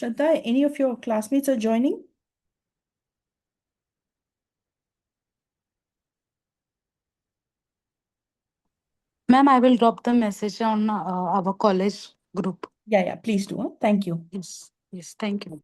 Shraddha, any of your classmates are joining? Ma'am, I will drop the message on our college group. Yeah, yeah, please do. Huh? Thank you. Yes, yes, thank you.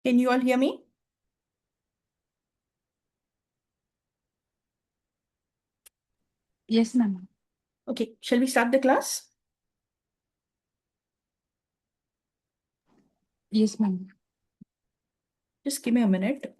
Can you all hear me? Yes, ma'am. Okay, shall we start the class? Yes, ma'am. Just give me a minute.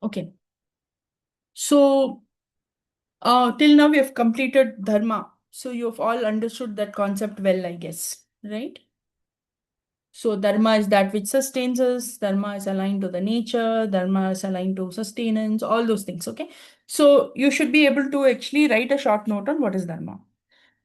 Okay. So, till now we have completed dharma. So you've all understood that concept well, I guess, right? So dharma is that which sustains us, dharma is aligned to the nature, dharma is aligned to sustenance, all those things, okay? So you should be able to actually write a short note on what is dharma.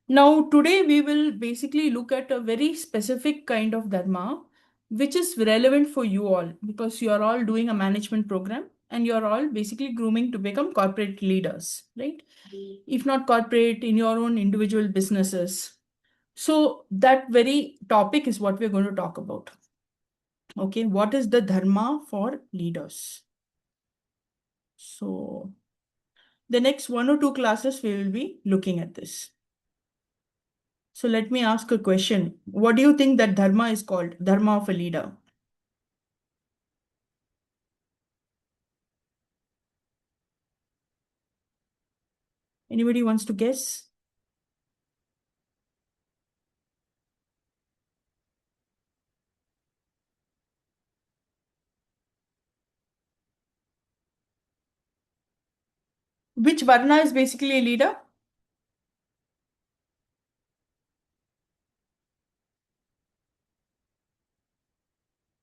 Now, today we will basically look at a very specific kind of dharma, which is relevant for you all because you are all doing a management program and you are all basically grooming to become corporate leaders, right? If not corporate, in your own individual businesses. So, that very topic is what we're going to talk about. Okay, what is the dharma for leaders? So, the next 1 or 2 classes we will be looking at this. So let me ask a question. What do you think that dharma is called? Dharma of a leader. Anybody wants to guess? Which varna is basically a leader?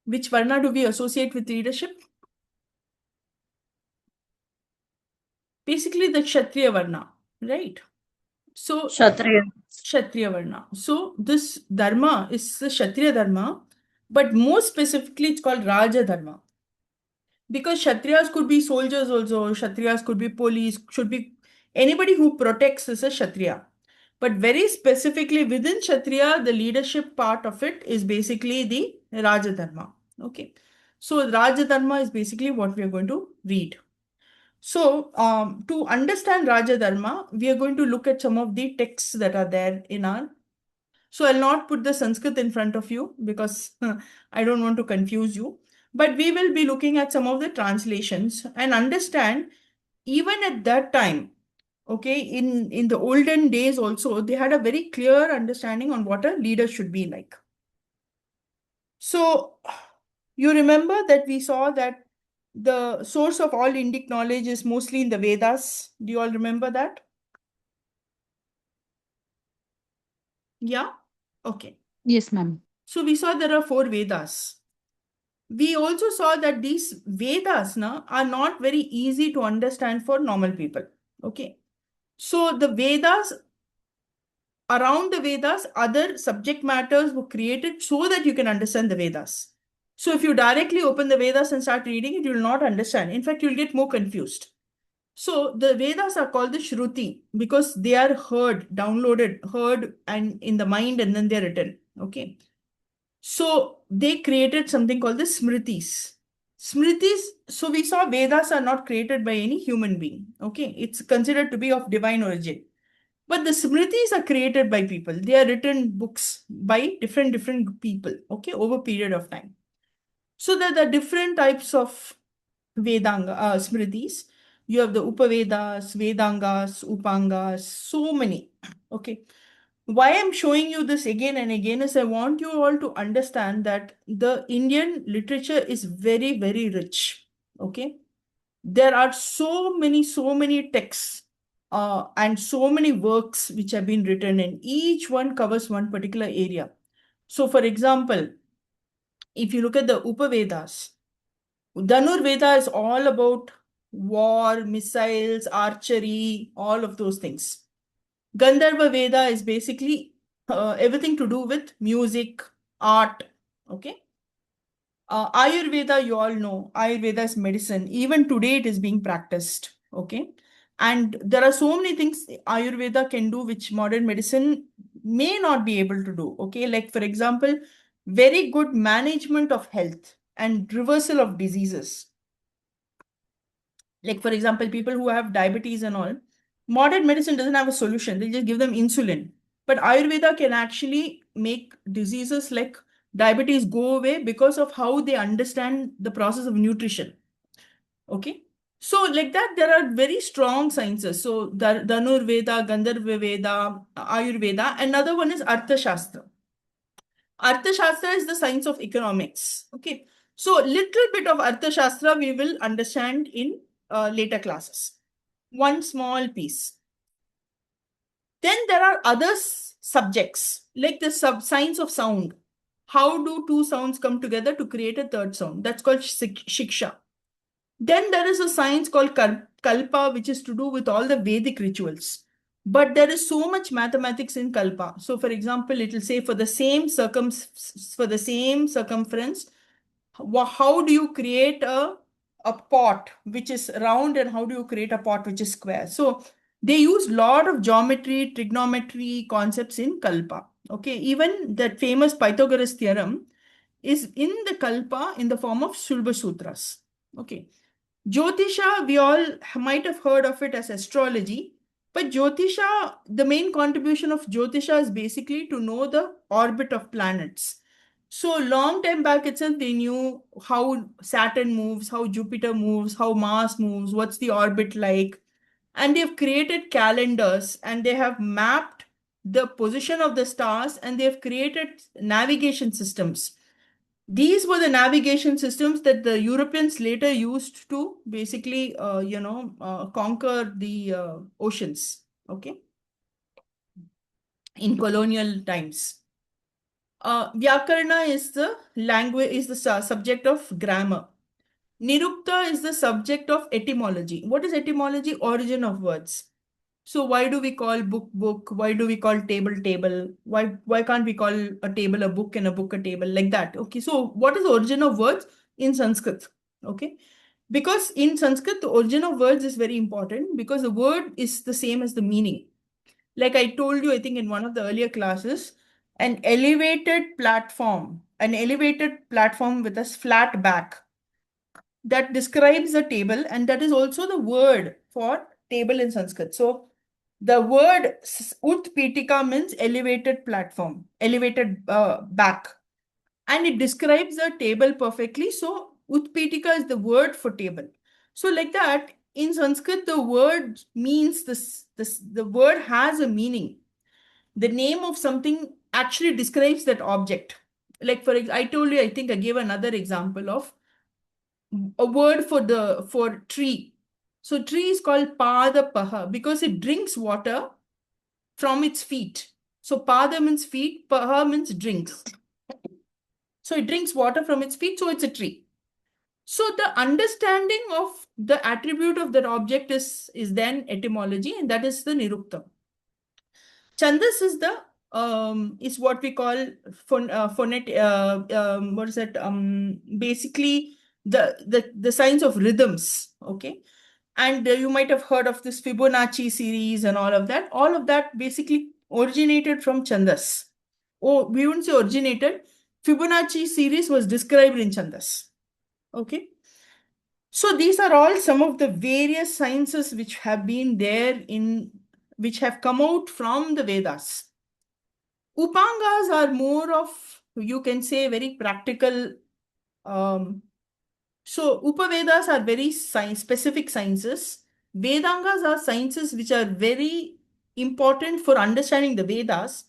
Which varna do we associate with leadership? Basically the Kshatriya varna, right? So Kshatriya. Kshatriya varna. So this dharma is the Kshatriya dharma, but more specifically it's called Raja dharma. Because Kshatriyas could be soldiers also, Kshatriyas could be police, should be anybody who protects is a Kshatriya. But very specifically within Kshatriya, the leadership part of it is basically the Rajadharma. Okay. So Rajadharma is basically what we are going to read. So to understand Rajadharma, we are going to look at some of the texts that are there in our. So I'll not put the Sanskrit in front of you because I don't want to confuse you. But we will be looking at some of the translations and understand even at that time, okay, in the olden days also, they had a very clear understanding on what a leader should be like. So you remember that we saw that the source of all Indic knowledge is mostly in the Vedas. Do you all remember that? Yeah? Okay. Yes, ma'am. So we saw there are 4 Vedas. We also saw that these Vedas are not very easy to understand for normal people. Okay. So the Vedas, around the Vedas, other subject matters were created so that you can understand the Vedas. So if you directly open the Vedas and start reading it, you will not understand. In fact, you'll get more confused. So the Vedas are called the Shruti because they are heard, downloaded, heard, and in the mind, and then they're written. Okay. So they created something called the Smritis. Smritis, so we saw Vedas are not created by any human being. Okay. It's considered to be of divine origin. But the Smritis are created by people. They are written books by different people, okay, over a period of time. So there are different types of Vedanga, Smritis. You have the Upavedas, Vedangas, Upangas, so many. Okay. Why I'm showing you this again and again is I want you all to understand that the Indian literature is very, very rich. Okay. There are so many texts and so many works which have been written, and each one covers one particular area. So, for example, if you look at the Upavedas, Dhanurveda is all about war, missiles, archery, all of those things. Gandharva Veda is basically everything to do with music, art. Okay. Ayurveda, you all know, Ayurveda is medicine. Even today, it is being practiced. Okay. And there are so many things Ayurveda can do which modern medicine may not be able to do. Okay. Like, for example, very good management of health and reversal of diseases. Like, for example, people who have diabetes and all, modern medicine doesn't have a solution. They just give them insulin. But Ayurveda can actually make diseases like diabetes go away because of how they understand the process of nutrition. Okay. So, like that, there are very strong sciences. So, Dhanur Veda, Gandharva Veda, Ayurveda. Another one is Arthashastra. Arthashastra is the science of economics. Okay. So little bit of Arthashastra we will understand in later classes. One small piece. Then there are other subjects like the science of sound. How do two sounds come together to create a third sound? That's called shiksha. Then there is a science called kalpa, which is to do with all the Vedic rituals. But there is so much mathematics in kalpa. So, for example, it will say for the same circumference, how do you create a pot which is round, and how do you create a pot which is square? So they use lot of geometry, trigonometry concepts in kalpa. Okay, even that famous Pythagoras theorem is in the kalpa in the form of Shulba Sutras. Okay. Jyotisha, we all might have heard of it as astrology, but Jyotisha, the main contribution of Jyotisha is basically to know the orbit of planets. So long time back itself, they knew how Saturn moves, how Jupiter moves, how Mars moves, what's the orbit like. And they've created calendars and they have mapped the position of the stars and they've created navigation systems. These were the navigation systems that the Europeans later used to basically, conquer the oceans. Okay, in colonial times. Vyakarna is the language, is the subject of grammar. Nirukta is the subject of etymology. What is etymology? Origin of words. So why do we call book book? Why do we call table table? Why can't we call a table a book and a book a table, like that? Okay, so what is the origin of words in Sanskrit? Okay, because in Sanskrit the origin of words is very important because the word is the same as the meaning. Like I told you, I think in one of the earlier classes, an elevated platform with a flat back, that describes a table, and that is also the word for table in Sanskrit. So the word Utpitika means elevated platform, elevated back, and it describes a table perfectly. So Utpitika is the word for table. So like that, in Sanskrit, the word means this. The word has a meaning. The name of something actually describes that object. Like I told you, I think I gave another example of a word for tree. So tree is called Padapaha because it drinks water from its feet. So Pada means feet, Paha means drinks. So it drinks water from its feet, so it's a tree. So the understanding of the attribute of that object is then etymology, and that is the Nirukta. Chandas is what we call what is that? Basically the science of rhythms. Okay, and you might have heard of this Fibonacci series and all of that. All of that basically originated from Chandas. Oh, we wouldn't say originated. Fibonacci series was described in Chandas. Okay. So these are all some of the various sciences which have been there which have come out from the Vedas. Upangas are more of, you can say, very practical. Um, so Upavedas are very specific sciences. Vedangas are sciences which are very important for understanding the Vedas.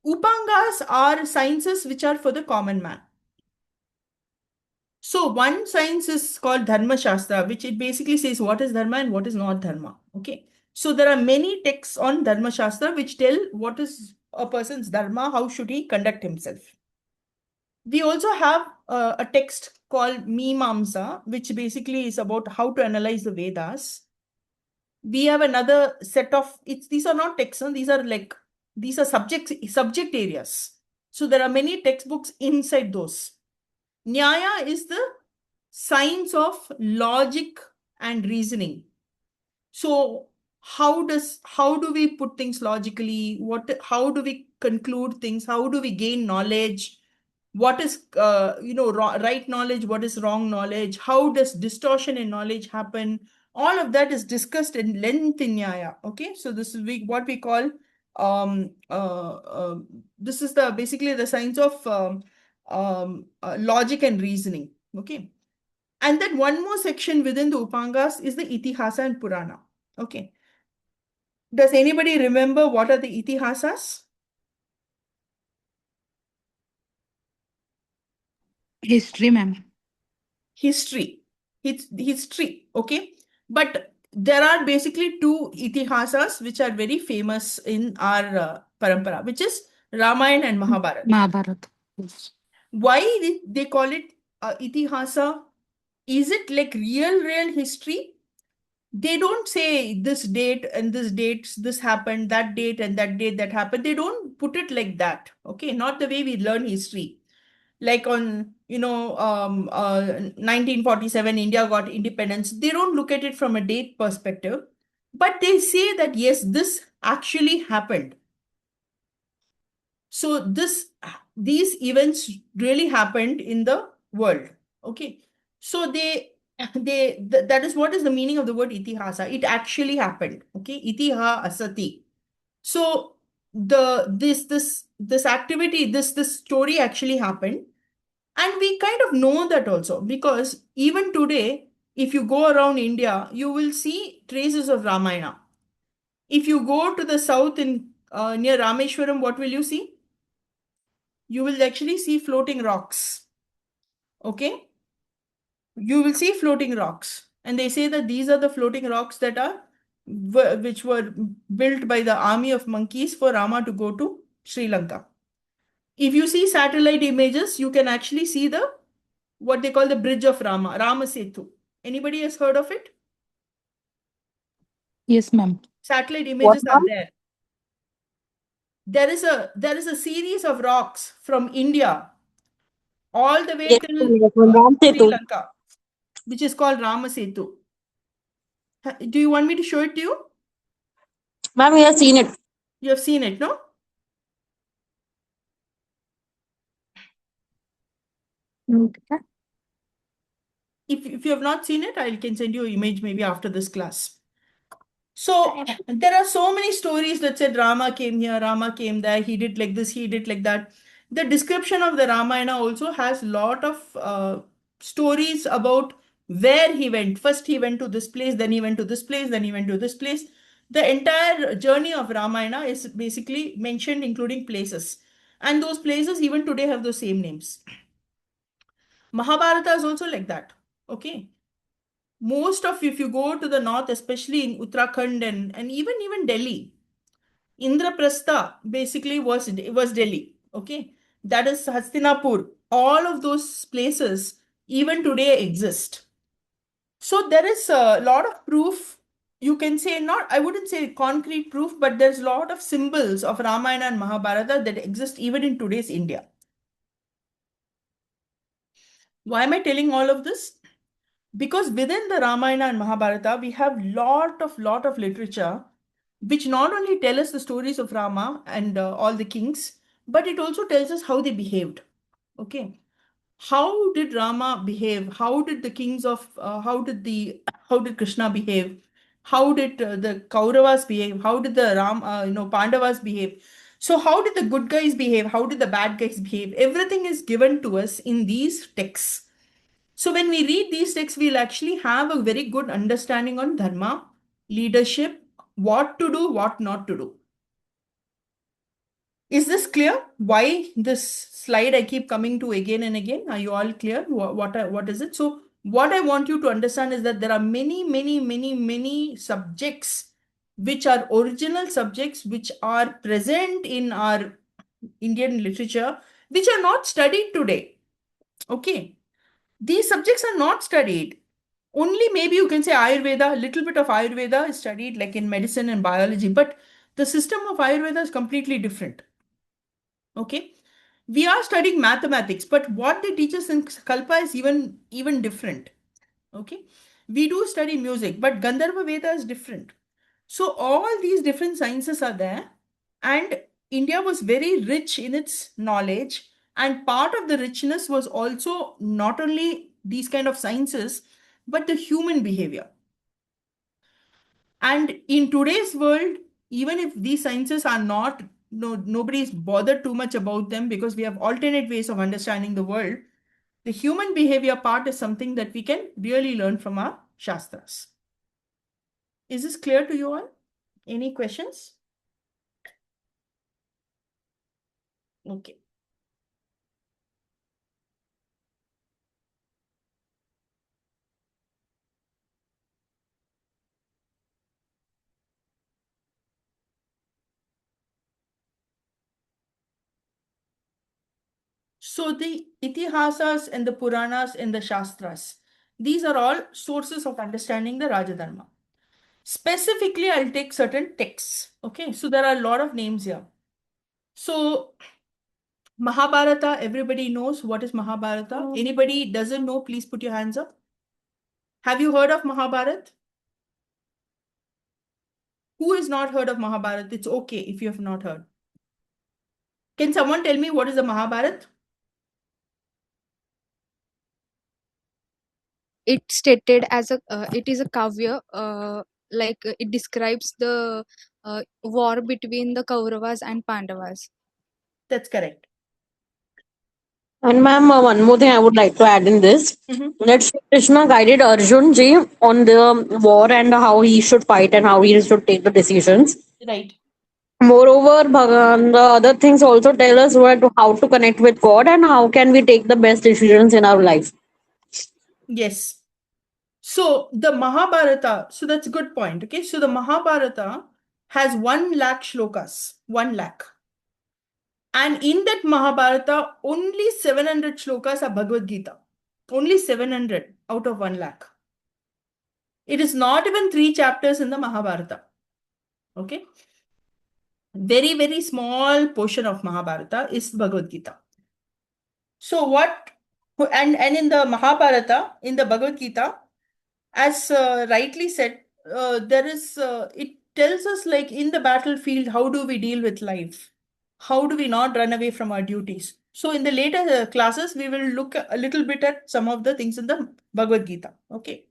Upangas are sciences which are for the common man. So one science is called Dharma Shastra, which it basically says what is Dharma and what is not Dharma. Okay. So there are many texts on Dharma Shastra which tell what is a person's Dharma, how should he conduct himself. We also have a text called Mimamsa, which basically is about how to analyze the Vedas. We have another set of these are not texts, these are subject areas. So there are many textbooks inside those. Nyaya is the science of logic and reasoning. So how do we put things logically? How do we conclude things? How do we gain knowledge? What is right knowledge? What is wrong knowledge? How does distortion in knowledge happen? All of that is discussed in length in Nyaya. Okay, so this is what we call this is the basically the science of logic and reasoning. Okay. And then one more section within the Upangas is the Itihasa and Purana. Okay. Does anybody remember what are the Itihasas? History, ma'am. history. It's history, okay? But there are basically two itihasas which are very famous in our parampara, which is Ramayana and Mahabharata. Mahabharata. Yes. Why they call it itihasa? Is it like real history? They don't say this date and this date, this happened, that date and that date that happened. They don't put it like that, okay? Not the way we learn history. Like on, 1947, India got independence. They don't look at it from a date perspective, but they say that yes, this actually happened. So these events really happened in the world. Okay. So that is what is the meaning of the word itihasa. It actually happened. Okay. Itiha asati. So this activity, this story actually happened. And we kind of know that also because even today, if you go around India, you will see traces of Ramayana. If you go to the south in near Rameshwaram, what will you see? You will actually see floating rocks. Okay? You will see floating rocks. And they say that these are the floating rocks that are which were built by the army of monkeys for Rama to go to Sri Lanka. If you see satellite images, you can actually see the what they call the bridge of Rama Setu. Anybody has heard of it? Yes, ma'am. Satellite What, images are ma'am? there. There is a series of rocks from India all the way Yes, till from Ram Sri Setu. Lanka, which is called Rama Setu. Do you want me to show it to you? Ma'am, we have seen it. You have seen it, no? Okay. If you have not seen it, I can send you an image maybe after this class. So there are so many stories that said Rama came here, Rama came there, he did like this, he did like that. The description of the Ramayana also has lot of stories about where he went. First he went to this place, then he went to this place, then he went to this place. The entire journey of Ramayana is basically mentioned, including places. And those places even today have the same names. Mahabharata is also like that. Okay. Most of, if you go to the north, especially in Uttarakhand and even Delhi, Indraprastha basically was Delhi. Okay. That is Hastinapur. All of those places even today exist. So there is a lot of proof. You can say not, I wouldn't say concrete proof, but there's a lot of symbols of Ramayana and Mahabharata that exist even in today's India. Why am I telling all of this? Because within the Ramayana and Mahabharata, we have lot of literature which not only tell us the stories of Rama and all the kings, but it also tells us how they behaved. Okay, how did Rama behave? How did the kings of how did Krishna behave? How did the Kauravas behave? How did the Pandavas behave? So how did the good guys behave? How did the bad guys behave? Everything is given to us in these texts. So when we read these texts, we'll actually have a very good understanding on dharma, leadership, what to do, what not to do. Is this clear? Why this slide I keep coming to again and again? Are you all clear? What is it? So what I want you to understand is that there are many subjects which are original subjects which are present in our Indian literature, which are not studied today. Okay. These subjects are not studied. Only maybe you can say Ayurveda, a little bit of Ayurveda is studied like in medicine and biology, but the system of Ayurveda is completely different. Okay. We are studying mathematics, but what they teach us in Kalpa is even different. Okay. We do study music, but Gandharva Veda is different. So all these different sciences are there, and India was very rich in its knowledge. And part of the richness was also not only these kind of sciences, but the human behavior. And in today's world, even if these sciences are not, no, nobody's bothered too much about them because we have alternate ways of understanding the world. The human behavior part is something that we can really learn from our Shastras. Is this clear to you all? Any questions? Okay. So the Itihasas and the Puranas and the Shastras, these are all sources of understanding the Rajadharma. Specifically, I'll take certain texts. Okay, so there are a lot of names here. So Mahabharata, everybody knows what is Mahabharata. Anybody doesn't know, please put your hands up. Have you heard of Mahabharata? Who has not heard of Mahabharata? It's okay if you have not heard. Can someone tell me what is the Mahabharata? It stated as a it is a kavya, it describes the war between the Kauravas and Pandavas. That's correct. And ma'am, one more thing I would like to add in this. That Shri Krishna guided Arjun ji on the war and how he should fight and how he should take the decisions. Right. Moreover, Bhagavan, the other things also tell us how to connect with God and how can we take the best decisions in our life. Yes. So the Mahabharata, so that's a good point. Okay. So the Mahabharata has 1 lakh shlokas, 1 lakh. And in that Mahabharata, only 700 shlokas are Bhagavad Gita. Only 700 out of 1 lakh. It is not even 3 chapters in the Mahabharata. Okay. Very, very small portion of Mahabharata is Bhagavad Gita. So what, and in the Mahabharata, in the Bhagavad Gita, as rightly said, there is, it tells us like in the battlefield, how do we deal with life? How do we not run away from our duties? So in the later classes, we will look a little bit at some of the things in the Bhagavad Gita. Okay.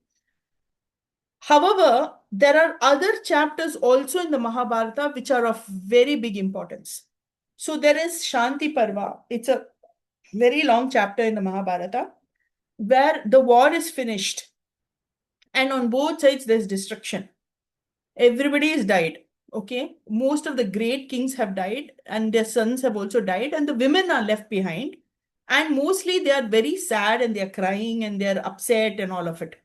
However, there are other chapters also in the Mahabharata which are of very big importance. So there is Shanti Parva. It's a very long chapter in the Mahabharata where the war is finished and on both sides there's destruction. Everybody has died. Okay. Most of the great kings have died and their sons have also died, and the women are left behind. And mostly they are very sad and they're crying and they're upset and all of it.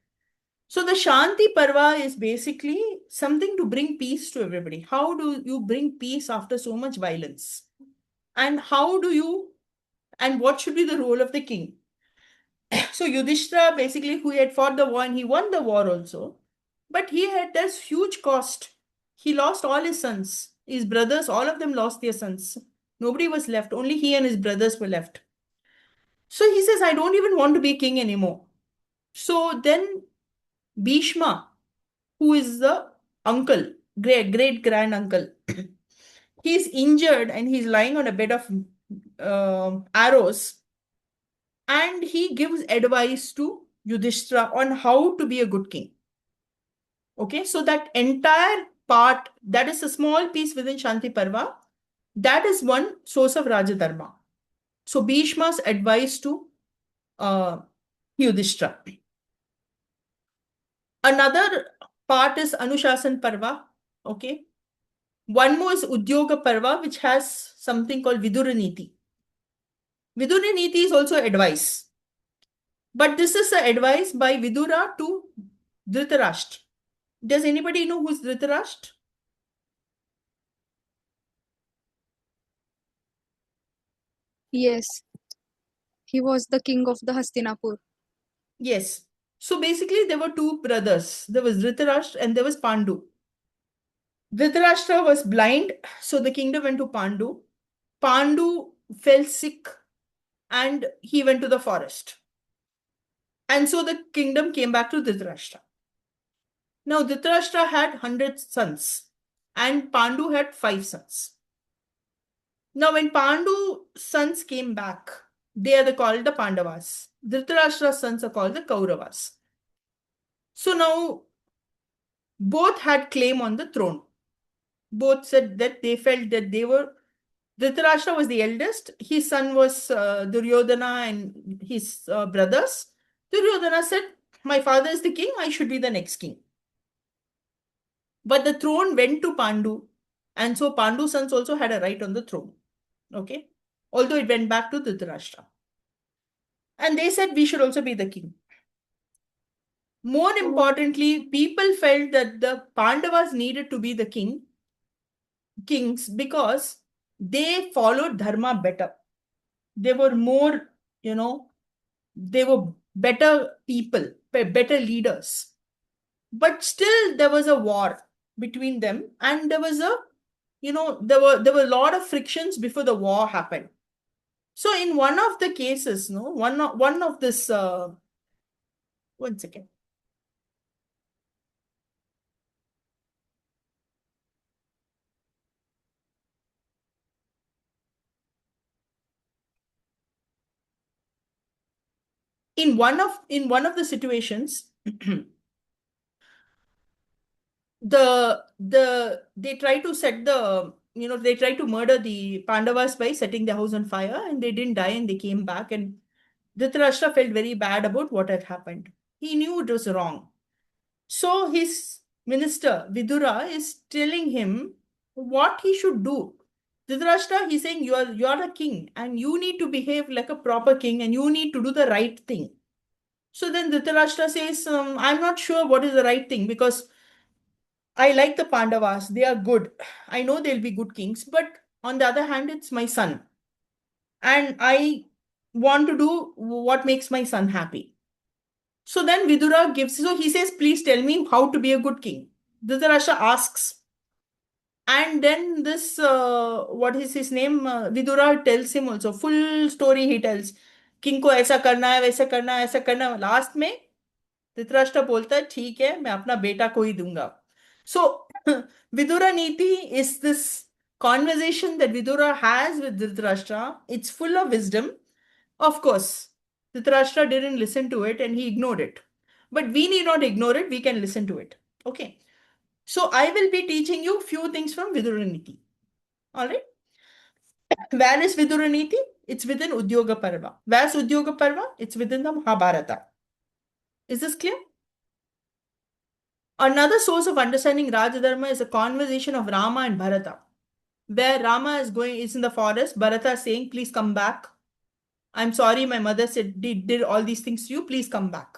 So the Shanti Parva is basically something to bring peace to everybody. How do you bring peace after so much violence? And how do you, and what should be the role of the king? So Yudhishthira, basically, who had fought the war and he won the war also, but he had this huge cost. He lost all his sons. His brothers, all of them lost their sons. Nobody was left. Only he and his brothers were left. So he says, I don't even want to be king anymore. So then Bhishma, who is the uncle, great grand uncle, he's injured and he's lying on a bed of arrows, and he gives advice to Yudhishthira on how to be a good king. Okay, so that entire part, that is a small piece within Shanti Parva, that is one source of Rajadharma. So Bhishma's advice to Yudhishthira. Another part is Anushasan Parva. Okay. One more is Udyoga Parva, which has something called Viduraniti. Viduraniti is also advice. But this is the advice by Vidura to Dhritarashtra. Does anybody know who's Dhritarashtra? Yes, he was the king of the Hastinapur. Yes. So basically, there were 2 brothers. There was Dhritarashtra and there was Pandu. Dhritarashtra was blind, so the kingdom went to Pandu. Pandu fell sick and he went to the forest. And so the kingdom came back to Dhritarashtra. Now, Dhritarashtra had 100 sons and Pandu had 5 sons. Now, when Pandu's sons came back, they are called the Pandavas. Dhritarashtra's sons are called the Kauravas. So now, both had claim on the throne. Both said that they felt that they were, Dhritarashtra was the eldest. His son was Duryodhana and his brothers. Duryodhana said, my father is the king, I should be the next king. But the throne went to Pandu, and so Pandu's sons also had a right on the throne. Okay. Although it went back to Dhritarashtra. And they said we should also be the king. More importantly, people felt that the Pandavas needed to be the kings because they followed dharma better. They were more, they were better people, better leaders. But still there was a war between them, and there was a, there were a lot of frictions before the war happened. So in one of the cases, no, one of this, one second. In one of the situations, they try to set the, they try to murder the Pandavas by setting the house on fire, and they didn't die, and they came back, and Dhritarashtra felt very bad about what had happened. He knew it was wrong. So his minister Vidura is telling him what he should do. Dhritarashtra, he's saying, you are a king, and you need to behave like a proper king, and you need to do the right thing. So then Dhritarashtra says, I'm not sure what is the right thing, because I like the Pandavas. They are good. I know they'll be good kings, but on the other hand, it's my son. And I want to do what makes my son happy. So then Vidura so he says, please tell me how to be a good king. Dhritarashtra asks. And then this, what is his name? Vidura tells him also, full story he tells. King को ऐसा करना है, वैसा करना है, ऐसा करना है. Last में धृतराष्ट्र बोलता है, ठीक है, मैं अपना बेटा को ही दूंगा. So Vidura Niti is this conversation that Vidura has with Dhritarashtra. It's full of wisdom. Of course, Dhritarashtra didn't listen to it and he ignored it. But we need not ignore it, we can listen to it. Okay. So I will be teaching you few things from Vidura Niti. Alright. Where is Vidura Niti? It's within Udyoga Parva. Where's Udyoga Parva? It's within the Mahabharata. Is this clear? Another source of understanding Rajadharma is a conversation of Rama and Bharata, where Rama is in the forest. Bharata is saying, please come back. I'm sorry, my mother said did all these things to you. Please come back.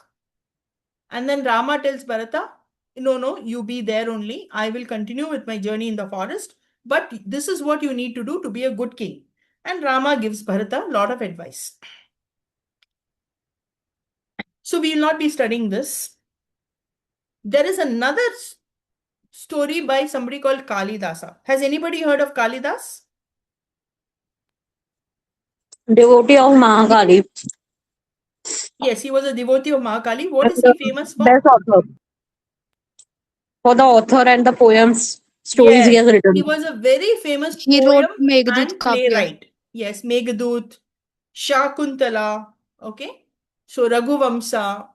And then Rama tells Bharata, no, you be there only. I will continue with my journey in the forest. But this is what you need to do to be a good king. And Rama gives Bharata a lot of advice. So we will not be studying this. There is another story by somebody called Kalidasa. Has anybody heard of Kalidas? Devotee of Mahakali. Yes, he was a devotee of Mahakali. What And is the he famous for? best author. For the author and the poems, stories he Yes, has he written. was a very famous He wrote poem Meghdut and Kavya. playwright. Yes, Meghdut, Shakuntala, okay? So Raghuvamsa,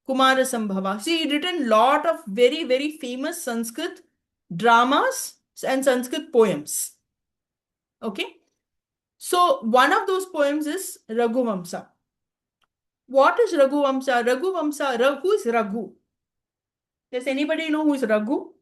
Kumarasambhava. See, he written lot of very, very famous Sanskrit dramas and Sanskrit poems. Okay? So one of those poems is Raghuvamsa. What is Raghuvamsa? Raghuvamsa, who is Raghu? Does anybody know who is Raghu?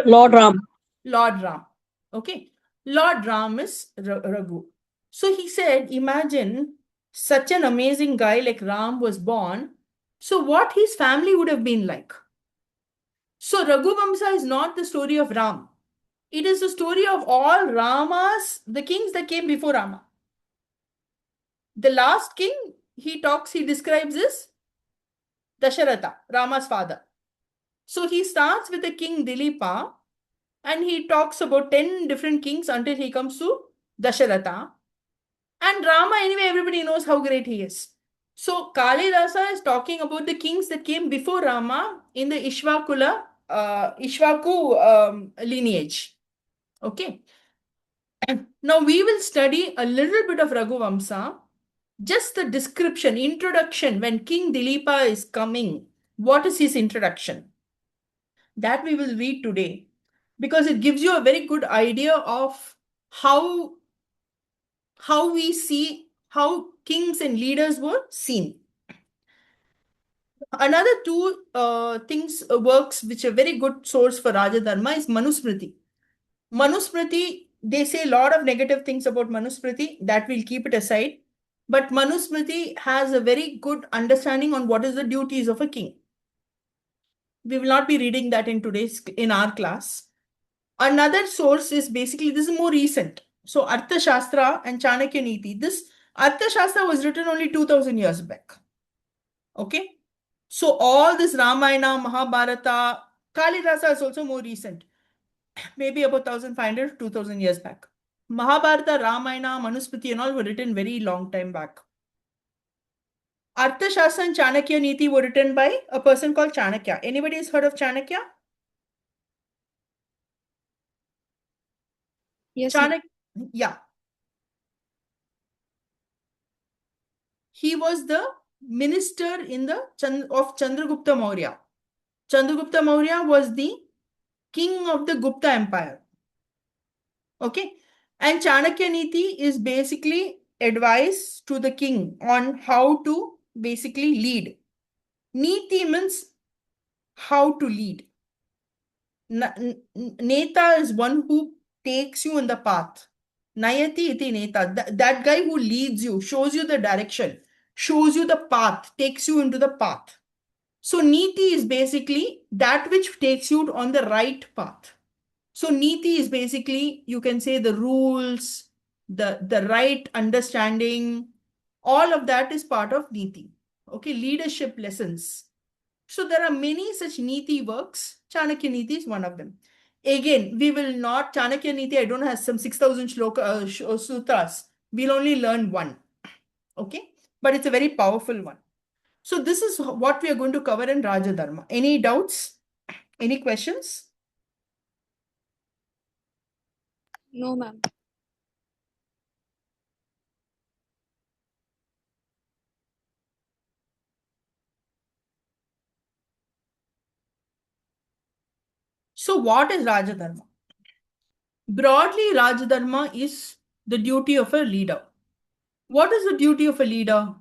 Lord Ram. Lord Ram. Okay. Lord Ram is Raghu. So he said, imagine such an amazing guy like Ram was born. So what his family would have been like. So Raghuvamsa is not the story of Ram. It is the story of all Ramas, the kings that came before Rama. The last king he describes is Dasharatha, Rama's father. So he starts with the king Dilipa, and he talks about 10 different kings until he comes to Dasharatha. And Rama, anyway, everybody knows how great he is. So Kalidasa is talking about the kings that came before Rama in the Ishvaku lineage. Okay. Now we will study a little bit of Raghuvamsa. Just the description, introduction, when King Dilipa is coming, what is his introduction? That we will read today, because it gives you a very good idea of how we see how kings and leaders were seen. Another two works which are very good source for Rajadharma is Manusmriti. Manusmriti, they say a lot of negative things about Manusmriti, that we'll keep it aside. But Manusmriti has a very good understanding on what is the duties of a king. We will not be reading that in our class. Another source is basically, this is more recent. So Arthashastra and Chanakya Niti. This Arthashastra was written only 2000 years back. Okay. So all this Ramayana, Mahabharata, Kalidasa is also more recent. Maybe about 1500, 2000 years back. Mahabharata, Ramayana, Manusmriti and all were written very long time back. Arthashastra and Chanakya Niti were written by a person called Chanakya. Anybody has heard of Chanakya? Yes, ma'am. Yeah. He was the minister in the of Chandragupta Maurya. Chandragupta Maurya was the king of the Gupta Empire. Okay. And Chanakya Niti is basically advice to the king on how to basically lead. Niti means how to lead. Neta is one who takes you in the path. Nayati iti neta. That guy who leads you, shows you the direction, shows you the path, takes you into the path. So Niti is basically that which takes you on the right path. So Niti is basically, you can say, the rules, the right understanding, all of that is part of Niti. Okay, leadership lessons. So there are many such Niti works. Chanakya Niti is one of them. Again, we will not, Chanakya Niti, I don't have some 6,000 sutras. We'll only learn one. Okay, but it's a very powerful one. So this is what we are going to cover in Raja Dharma. Any doubts? Any questions? No, ma'am. So what is Raja Dharma? Broadly, Raja Dharma is the duty of a leader. What is the duty of a leader?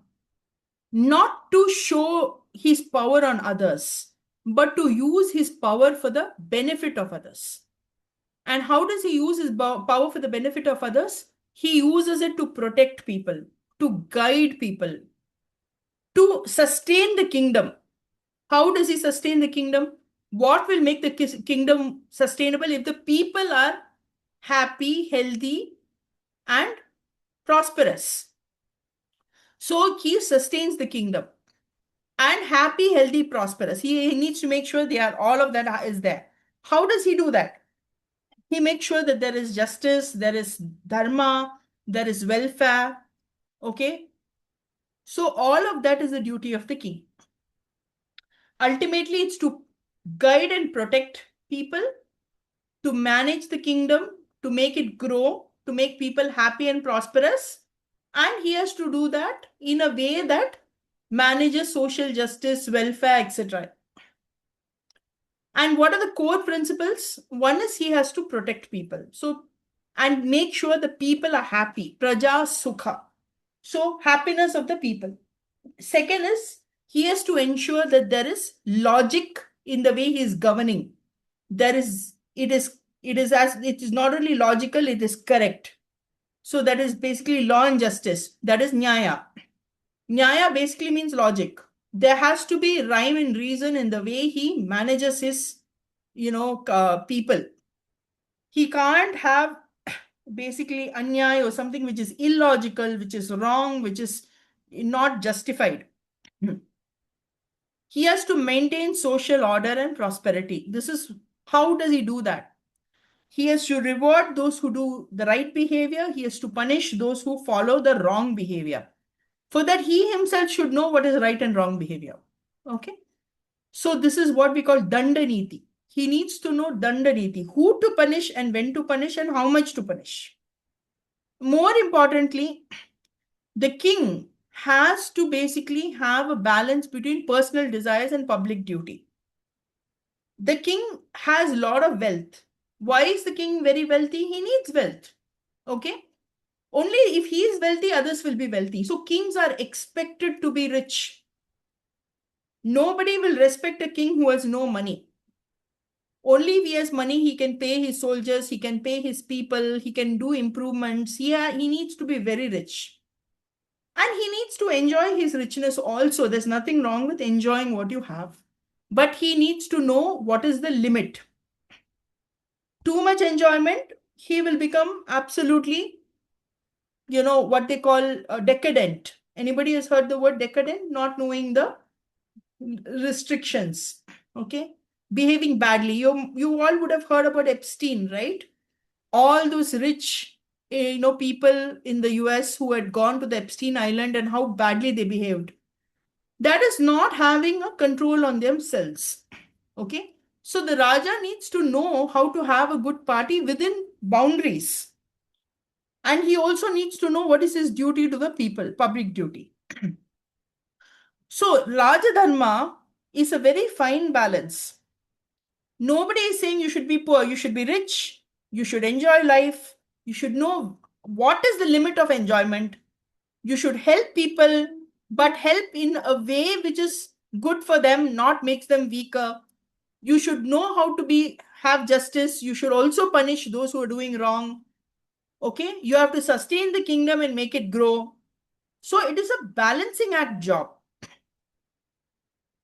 Not to show his power on others, but to use his power for the benefit of others. And how does he use his power for the benefit of others? He uses it to protect people, to guide people, to sustain the kingdom. How does he sustain the kingdom? What will make the kingdom sustainable? If the people are happy, healthy, and prosperous. So he sustains the kingdom. And happy, healthy, prosperous. He needs to make sure they are all of that is there. How does he do that? He makes sure that there is justice, there is dharma, there is welfare. Okay. So all of that is the duty of the king. Ultimately, it's to guide and protect people, to manage the kingdom, to make it grow, to make people happy and prosperous. And he has to do that in a way that manages social justice, welfare, etc. And what are the core principles? One is he has to protect people. So, and make sure the people are happy. Praja Sukha. So, happiness of the people. Second is he has to ensure that there is logic in the way he is governing. It is not only logical, it is correct. So that is basically law and justice. That is Nyaya. Nyaya basically means logic. There has to be rhyme and reason in the way he manages his, people. He can't have basically anyay or something which is illogical, which is wrong, which is not justified. He has to maintain social order and prosperity. This is how does he do that? He has to reward those who do the right behavior. He has to punish those who follow the wrong behavior. For that, he himself should know what is right and wrong behavior. Okay. So this is what we call Dandaniti. He needs to know Dandaniti, who to punish and when to punish and how much to punish. More importantly, the king has to basically have a balance between personal desires and public duty. The king has a lot of wealth. Why is the king very wealthy? He needs wealth. Okay. Only if he is wealthy, others will be wealthy. So kings are expected to be rich. Nobody will respect a king who has no money. Only if he has money, he can pay his soldiers, he can pay his people, he can do improvements. He needs to be very rich. And he needs to enjoy his richness also. There's nothing wrong with enjoying what you have. But he needs to know what is the limit. Too much enjoyment, he will become absolutely, what they call decadent. Anybody has heard the word decadent? Not knowing the restrictions, okay? Behaving badly. You all would have heard about Epstein, right? All those rich, people in the US who had gone to the Epstein Island and how badly they behaved. That is not having a control on themselves, okay? So the Raja needs to know how to have a good party within boundaries. And he also needs to know what is his duty to the people, public duty. So Raja Dharma is a very fine balance. Nobody is saying you should be poor, you should be rich, you should enjoy life, you should know what is the limit of enjoyment. You should help people, but help in a way which is good for them, not makes them weaker. You should know how to have justice. You should also punish those who are doing wrong. Okay, you have to sustain the kingdom and make it grow. So it is a balancing act job.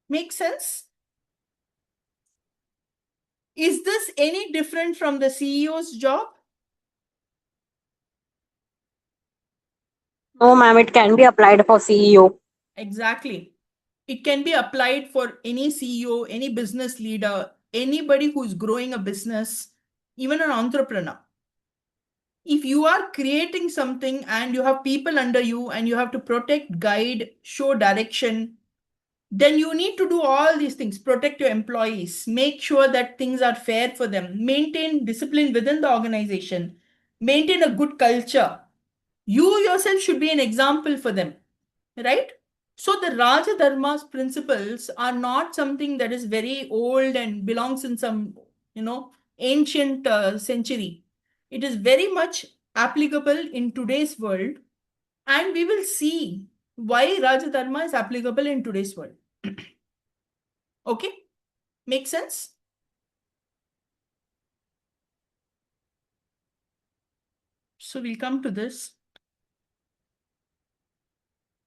Make sense? Is this any different from the CEO's job? No, ma'am, it can be applied for CEO. Exactly. It can be applied for any CEO, any business leader, anybody who's growing a business, even an entrepreneur. If you are creating something and you have people under you and you have to protect, guide, show direction, then you need to do all these things. Protect your employees, make sure that things are fair for them, maintain discipline within the organization, maintain a good culture. You yourself should be an example for them, right? So the Raja Dharma's principles are not something that is very old and belongs in some, ancient century. It is very much applicable in today's world, and we will see why Raja Dharma is applicable in today's world. Okay, make sense? So we'll come to this.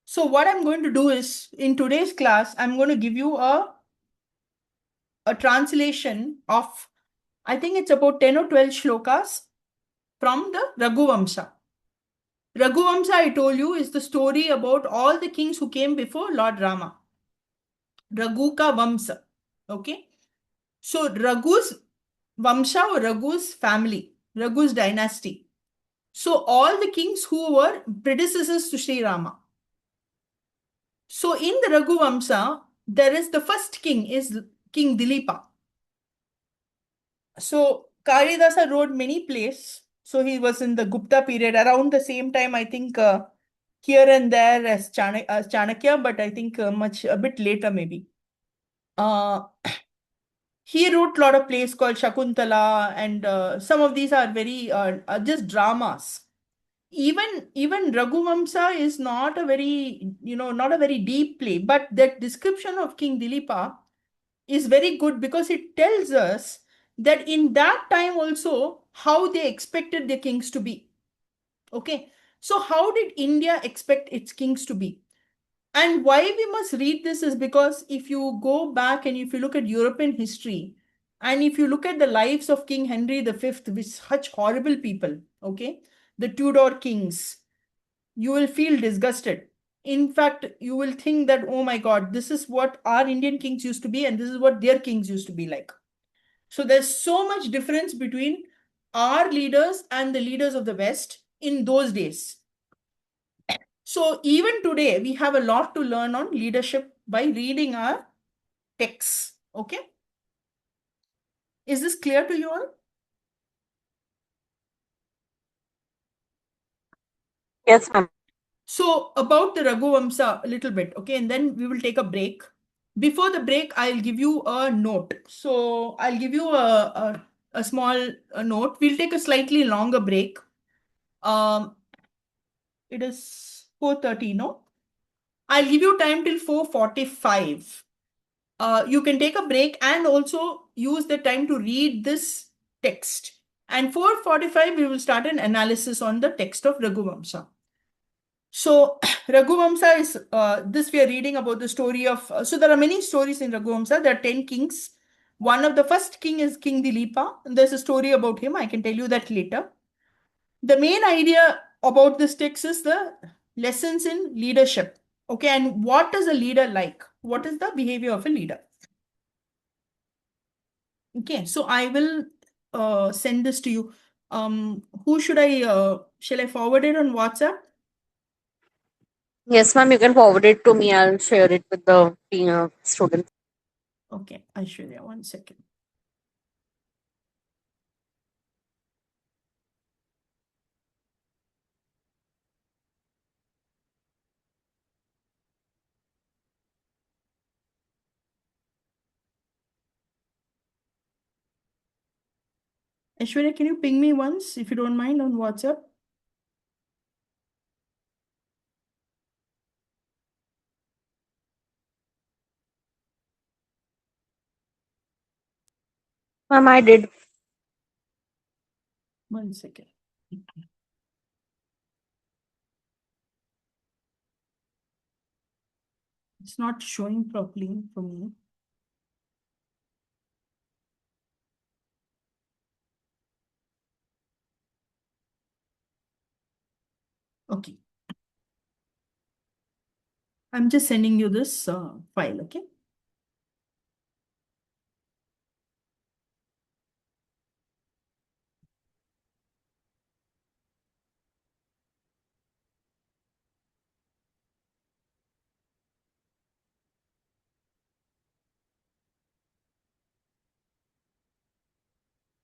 So what I'm going to do is, in today's class, I'm going to give you a translation of, I think it's about 10 or 12 shlokas from the Raghuvamsa. Raghuvamsa, I told you, is the story about all the kings who came before Lord Rama. Raghuka Vamsa. Okay. So Raghu's Vamsa or Raghu's family, Raghu's dynasty. So all the kings who were predecessors to Sri Rama. So in the Raghuvamsa, there is the first king is King Dilipa. So Kalidasa wrote many plays. So he was in the Gupta period around the same time, I think, here and there as Chanakya, but I think a bit later maybe. He wrote a lot of plays called Shakuntala, and some of these are very just dramas. Even Raghuvamsa is not a very, not a very deep play, but that description of King Dilipa is very good because it tells us that in that time also how they expected their kings to be. Okay, so how did India expect its kings to be? And why we must read this is because if you go back and if you look at European history, and if you look at the lives of King Henry V, with such horrible people, okay, the Tudor kings, you will feel disgusted. In fact, you will think that, oh my God, this is what our Indian kings used to be, and this is what their kings used to be like. So there's so much difference between our leaders and the leaders of the West in those days. So even today, we have a lot to learn on leadership by reading our texts. Okay? Is this clear to you all? Yes, ma'am. So about the Raghuvamsa a little bit, okay, and then we will take a break. Before the break, I'll give you a note. So I'll give you a small note. We'll take a slightly longer break. It is 4:30, no? I'll give you time till 4:45. You can take a break and also use the time to read this text. And 4:45, we will start an analysis on the text of Raghuvamsa. So Raghuvamsa is this we are reading about the story of. So there are many stories in Raghuvamsa. There are 10 kings. One of the first king is King Dilipa. And there's a story about him. I can tell you that later. The main idea about this text is the lessons in leadership. Okay, and what is a leader like? What is the behavior of a leader? Okay, so I will send this to you. Who should shall I forward it on WhatsApp? Yes, ma'am, you can forward it to me. I'll share it with the students. Okay, Aishwarya, 1 second. Aishwarya, can you ping me once, if you don't mind, on WhatsApp? Ma'am, I did. 1 second. It's not showing properly for me. Okay. I'm just sending you this file, okay?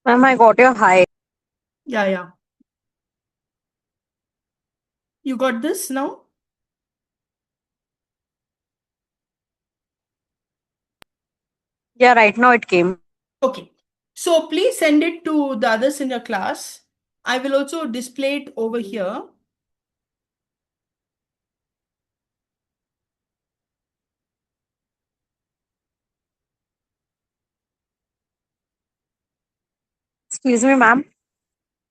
Ma'am, I got your hi. Yeah, yeah. You got this now? Yeah, right now it came. Okay. So please send it to the others in your class. I will also display it over here. Excuse me, ma'am.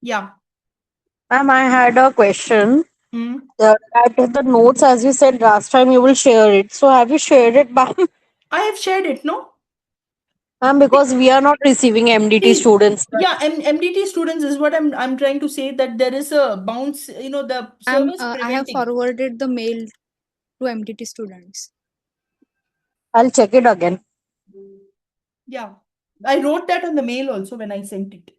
Yeah. Ma'am, I had a question. Hmm. At the notes, as you said last time, you will share it. So have you shared it, ma'am? I have shared it, no? Ma'am, because we are not receiving MDT See, students. yeah, MDT students is what I'm trying to say, that there is a bounce, the service I have preventing. forwarded the mail to MDT students. I'll check it again. Yeah. I wrote that on the mail also when I sent it.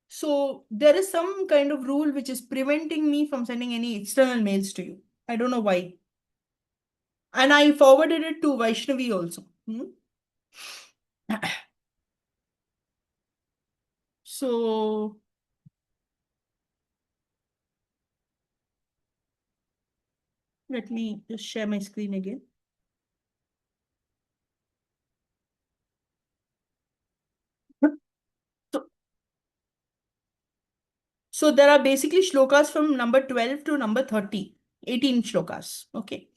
So there is some kind of rule which is preventing me from sending any external mails to you. I don't know why. And I forwarded it to Vaishnavi also. So let me just share my screen again. So, so there are basically shlokas from number 12 to number 30, 18 shlokas. Okay.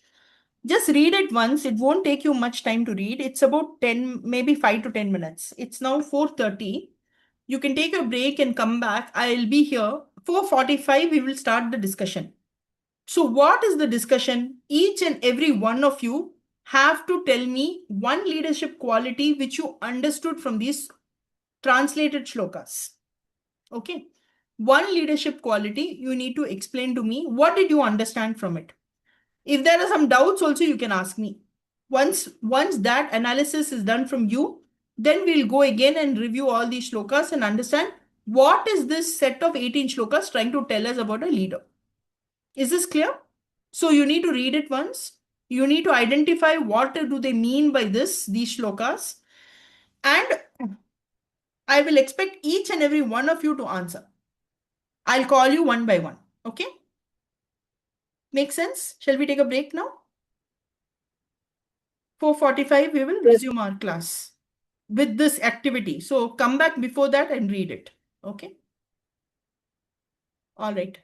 Just read it once. It won't take you much time to read. It's about 10, maybe 5 to 10 minutes. It's now 4:30. You can take a break and come back. I'll be here. 4:45, we will start the discussion. So what is the discussion? Each and every one of you have to tell me one leadership quality which you understood from these translated shlokas. Okay. One leadership quality you need to explain to me. What did you understand from it? If there are some doubts also, you can ask me. Once that analysis is done from you, then we'll go again and review all these shlokas and understand what is this set of 18 shlokas trying to tell us about a leader. Is this clear? So you need to read it once. You need to identify what do they mean by these shlokas. And I will expect each and every one of you to answer. I'll call you one by one. Okay? Make sense? Shall we take a break now? 4:45, we will Yes. resume our class with this activity. So come back before that and read it. Okay? All right.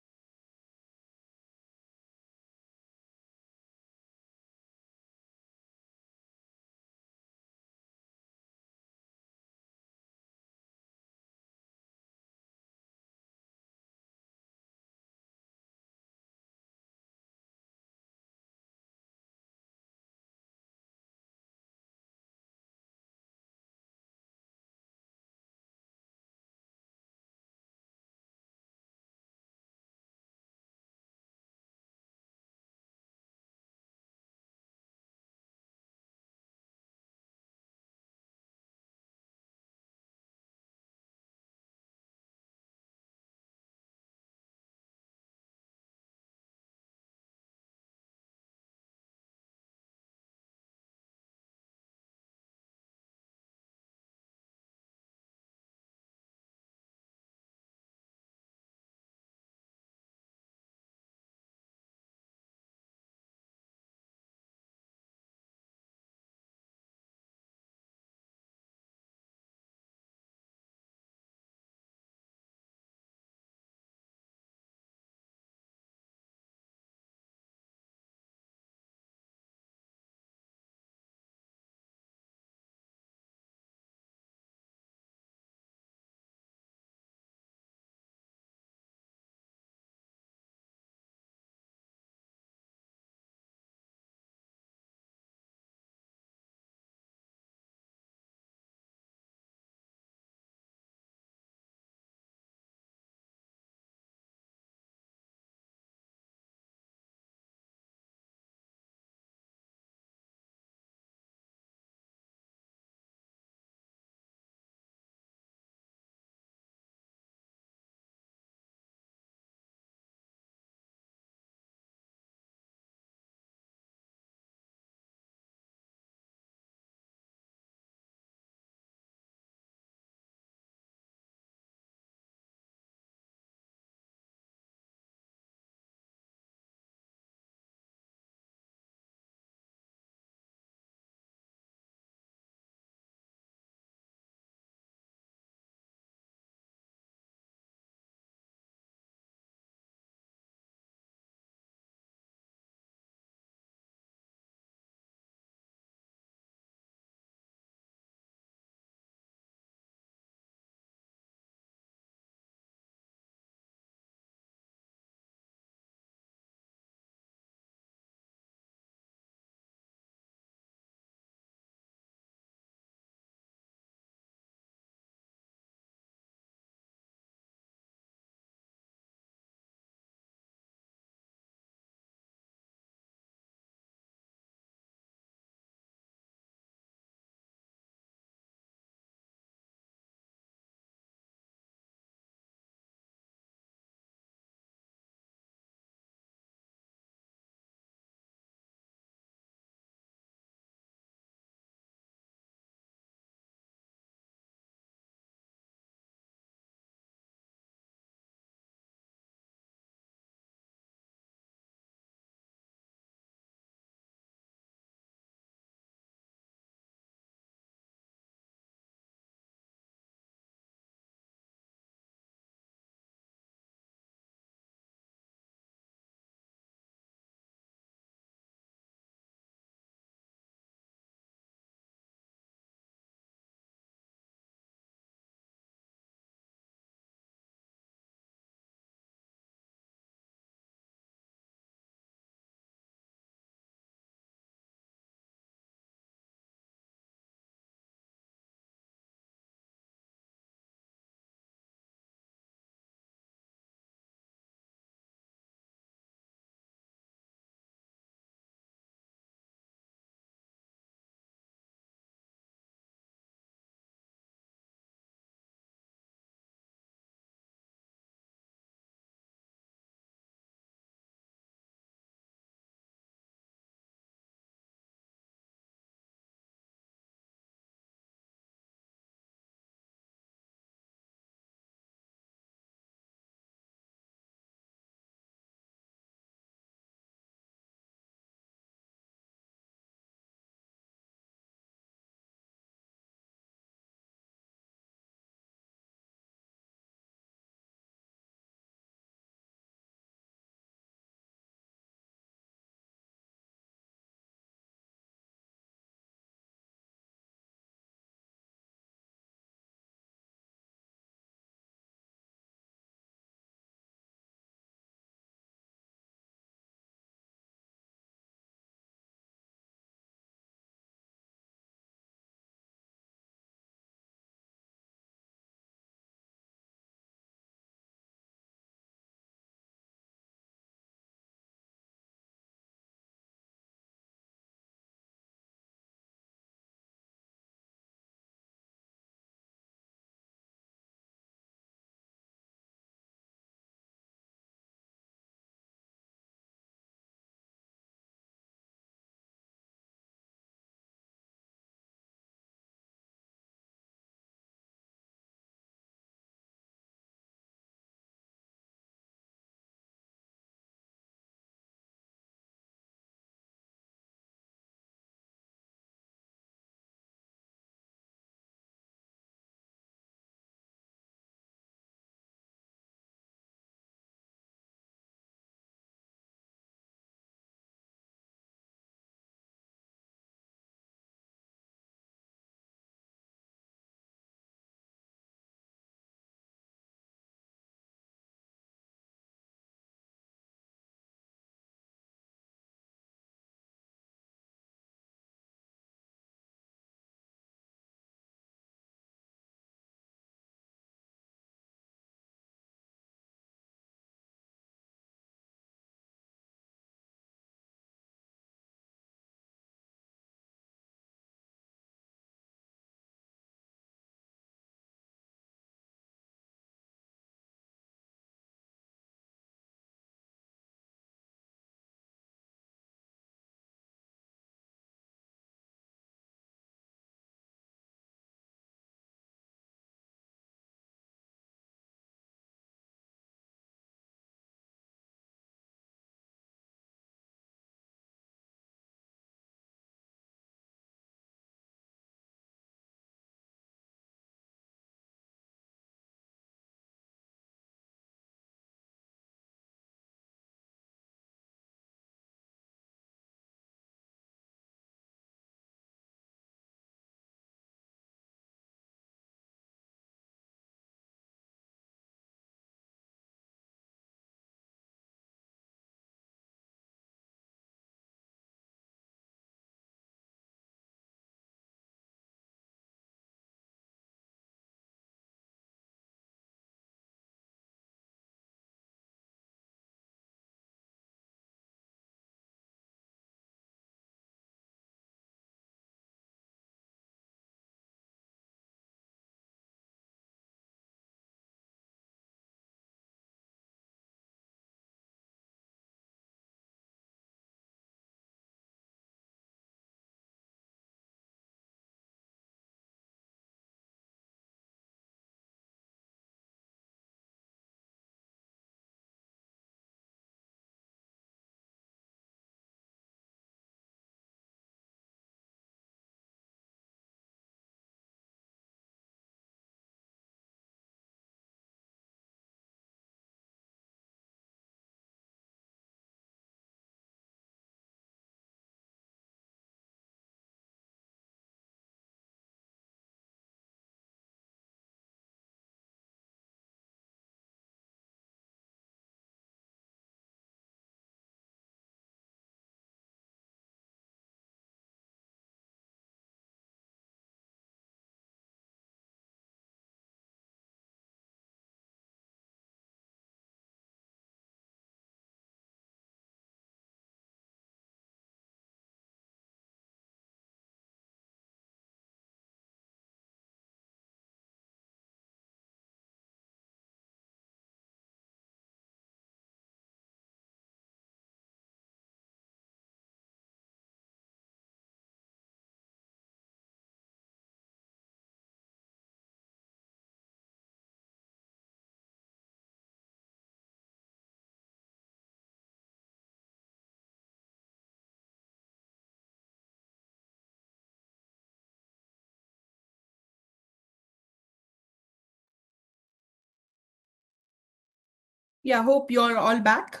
Yeah, hope you're all back.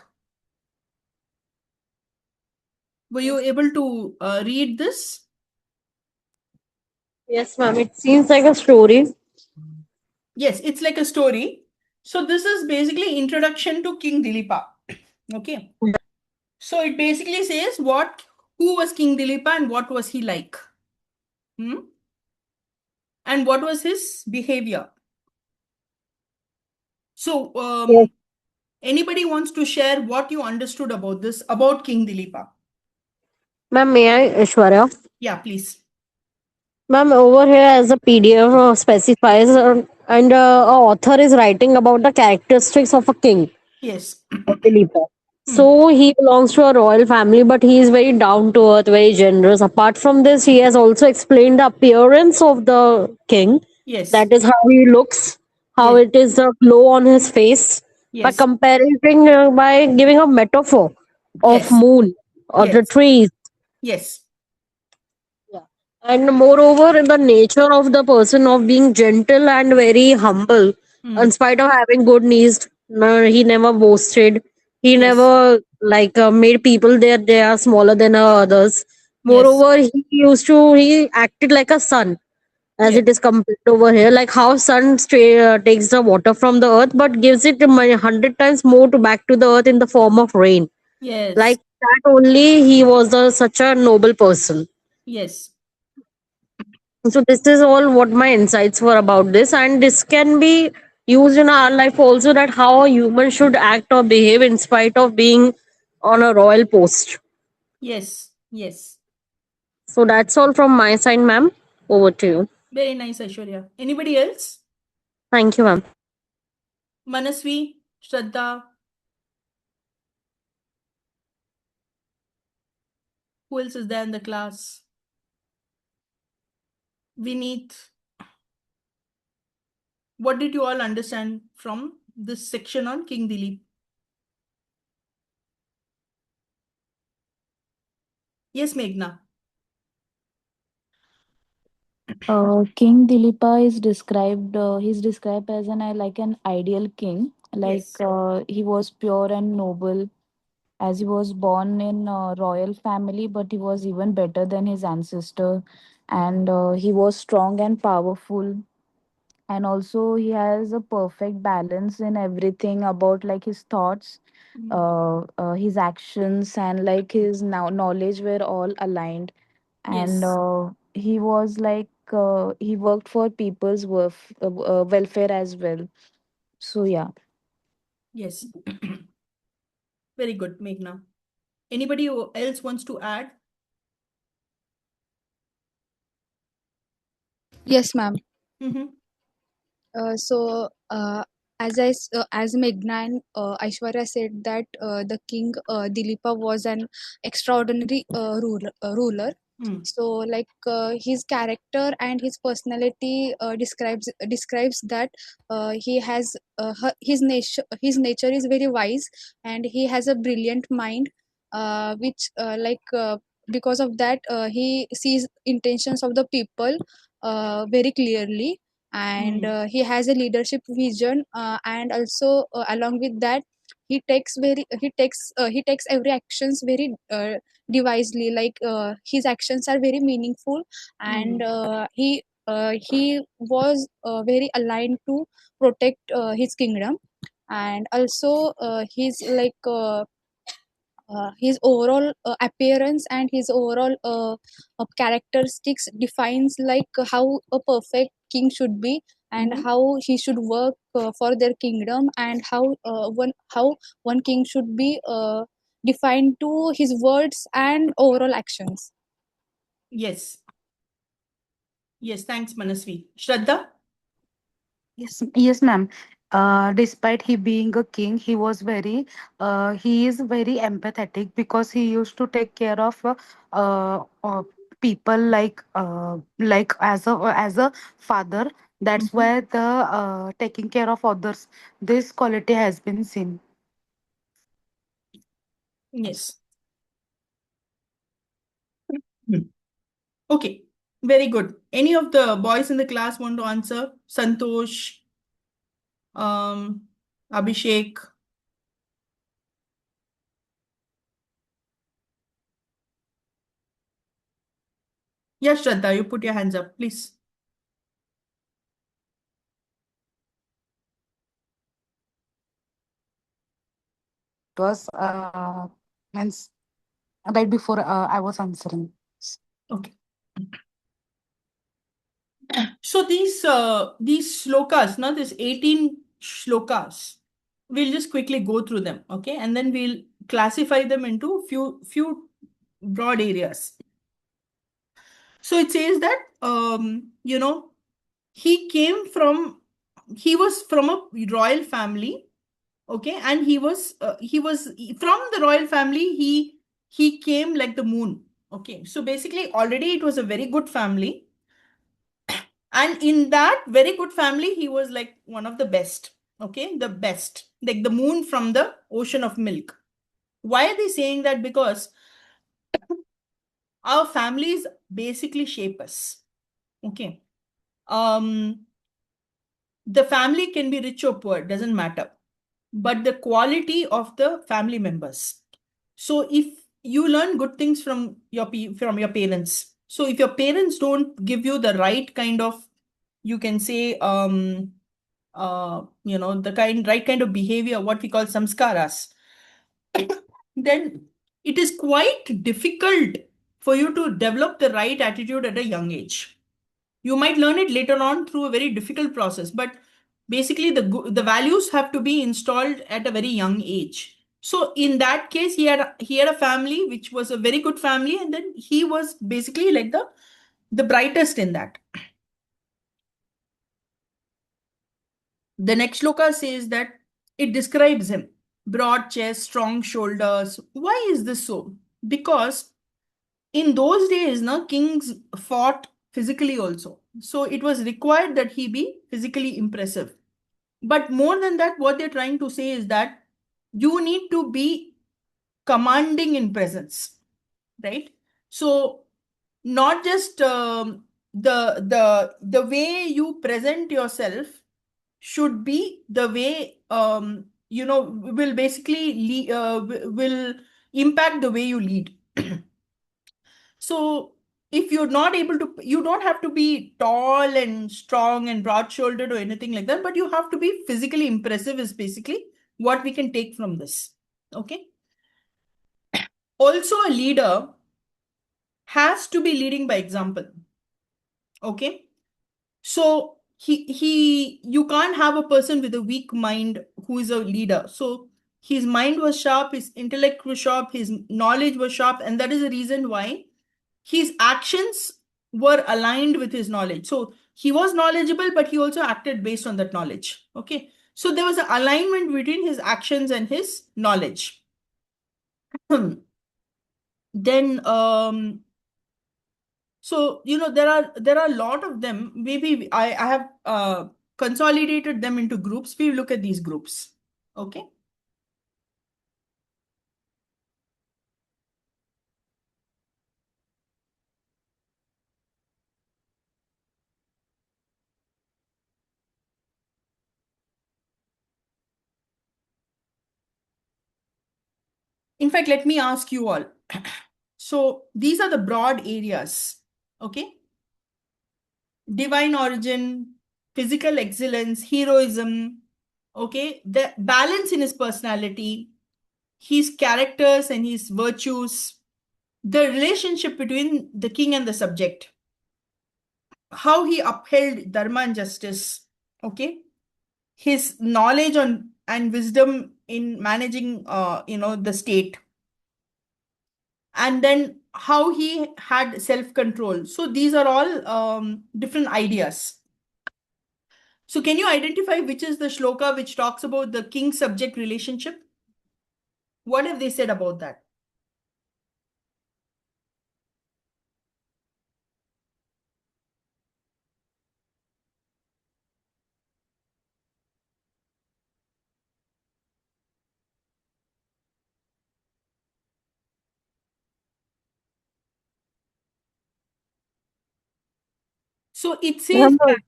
Were you able to read this? Yes, ma'am. It seems like a story. Yes, it's like a story. So this is basically introduction to King Dilipa. Okay. So it basically says who was King Dilipa and what was he like? Hmm? And what was his behavior? So Yes. anybody wants to share what you understood about this, about King Dilipa? Ma'am, may I, Aishwarya? Yeah, please. Ma'am, over here as a PDF specifies, and a author is writing about the characteristics of a king. Yes. Philippa. Hmm. So he belongs to a royal family, but he is very down to earth, very generous. Apart from this, he has also explained the appearance of the king. Yes. That is how he looks, how Yes. it is the glow on his face. By Yes. comparing, by giving a metaphor of Yes. moon or the Yes. trees. Yes. Yeah. And moreover, in the nature of the person of being gentle and very humble, Hmm. in spite of having good knees, no, he never boasted. He Yes. never made people there they are smaller than others. Yes. Moreover, he acted like a son, as Yes. it is compared over here, like how sun takes the water from the earth, but gives it 100 times more to back to the earth in the form of rain. Yes. Like that only, he was such a noble person. Yes. So this is all what my insights were about this, and this can be used in our life also, that how a human should act or behave in spite of being on a royal post. Yes. Yes. So that's all from my side, ma'am. Over to you. Very nice, Aishwarya. Anybody else? Thank you, ma'am. Manasvi, Shraddha, who else is there in the class? Vineet, what did you all understand from this section on King Dilip? Yes, Meghna. King Dilipa is described. He's described as like an ideal king. Like Yes. he was pure and noble, as he was born in a royal family, but he was even better than his ancestor, and he was strong and powerful. And also, he has a perfect balance in everything about like his thoughts, Mm. his actions, and like his now knowledge were all aligned. And Yes. he was like he worked for people's welfare as well. So yeah. Yes. Very good, Meghna. Anybody else wants to add? Yes, ma'am. Mm-hmm. As Meghna and Aishwarya said that the king Dilipa was an extraordinary ruler. Mm. So his character and his personality describes that his nature is very wise, and he has a brilliant mind, which because of that he sees intentions of the people very clearly, and Mm. he has a leadership vision, and also along with that he takes every actions very devisely, his actions are very meaningful, and Mm. he was very aligned to protect his kingdom, and also his overall appearance and his overall characteristics defines how a perfect king should be, and Mm-hmm. how he should work for their kingdom, and how one king should be defined to his words and overall actions. Yes. Yes, thanks, Manasvi. Shraddha? Yes, ma'am. Despite he being a king, he is very empathetic because he used to take care of people like as a father. That's Mm-hmm. why the taking care of others. This quality has been seen. Yes. Mm. Okay. Very good. Any of the boys in the class want to answer? Santosh, um, Abhishek. Yeah, Shraddha, you put your hands up, please. It was means right before I was answering. Okay. So these shlokas, now this 18 shlokas, we'll just quickly go through them, okay? And then we'll classify them into few broad areas. So it says that he came from he was from a royal family, okay, and he was from the royal family. He came like the moon, okay. So basically, already it was a very good family, and in that very good family, he was like one of the best, okay, the best, like the moon from the ocean of milk. Why are they saying that? Because our families basically shape us, okay. um the family can be rich or poor, doesn't matter, but the quality of the family members. So if you learn good things from from your parents, so if your parents don't give you the right kind of, you can say, the right kind of behavior, what we call samskaras, then it is quite difficult for you to develop the right attitude at a young age. You might learn it later on through a very difficult process, but basically the values have to be installed at a very young age. So in that case, he had a family which was a very good family, and then he was basically like the brightest in that. The next shloka says that it describes him: broad chest, strong shoulders. Why is this so? Because in those days, no, kings fought physically also. So it was required that he be physically impressive. But more than that, what they're trying to say is that you need to be commanding in presence, right? So not just the way you present yourself should be the way will basically will impact the way you lead. So if you're not able to, you don't have to be tall and strong and broad shouldered or anything like that, but you have to be physically impressive, is basically what we can take from this. Okay. Also, a leader has to be leading by example. Okay. So you can't have a person with a weak mind who is a leader. So his mind was sharp, his intellect was sharp, his knowledge was sharp, and that is the reason why his actions were aligned with his knowledge. So he was knowledgeable, but he also acted based on that knowledge. Okay. So there was an alignment between his actions and his knowledge. Then so there are a lot of them. Maybe I have consolidated them into groups. We look at these groups. Okay. In fact, let me ask you all. So these are the broad areas. Okay. Divine origin, physical excellence, heroism, okay, the balance in his personality, his characters and his virtues, the relationship between the king and the subject, how he upheld dharma and justice, okay, his knowledge on and wisdom in managing the state, and then how he had self control. So these are all different ideas. So can you identify which is the shloka which talks about the king subject relationship? What have they said about that? So it Yeah, says the that,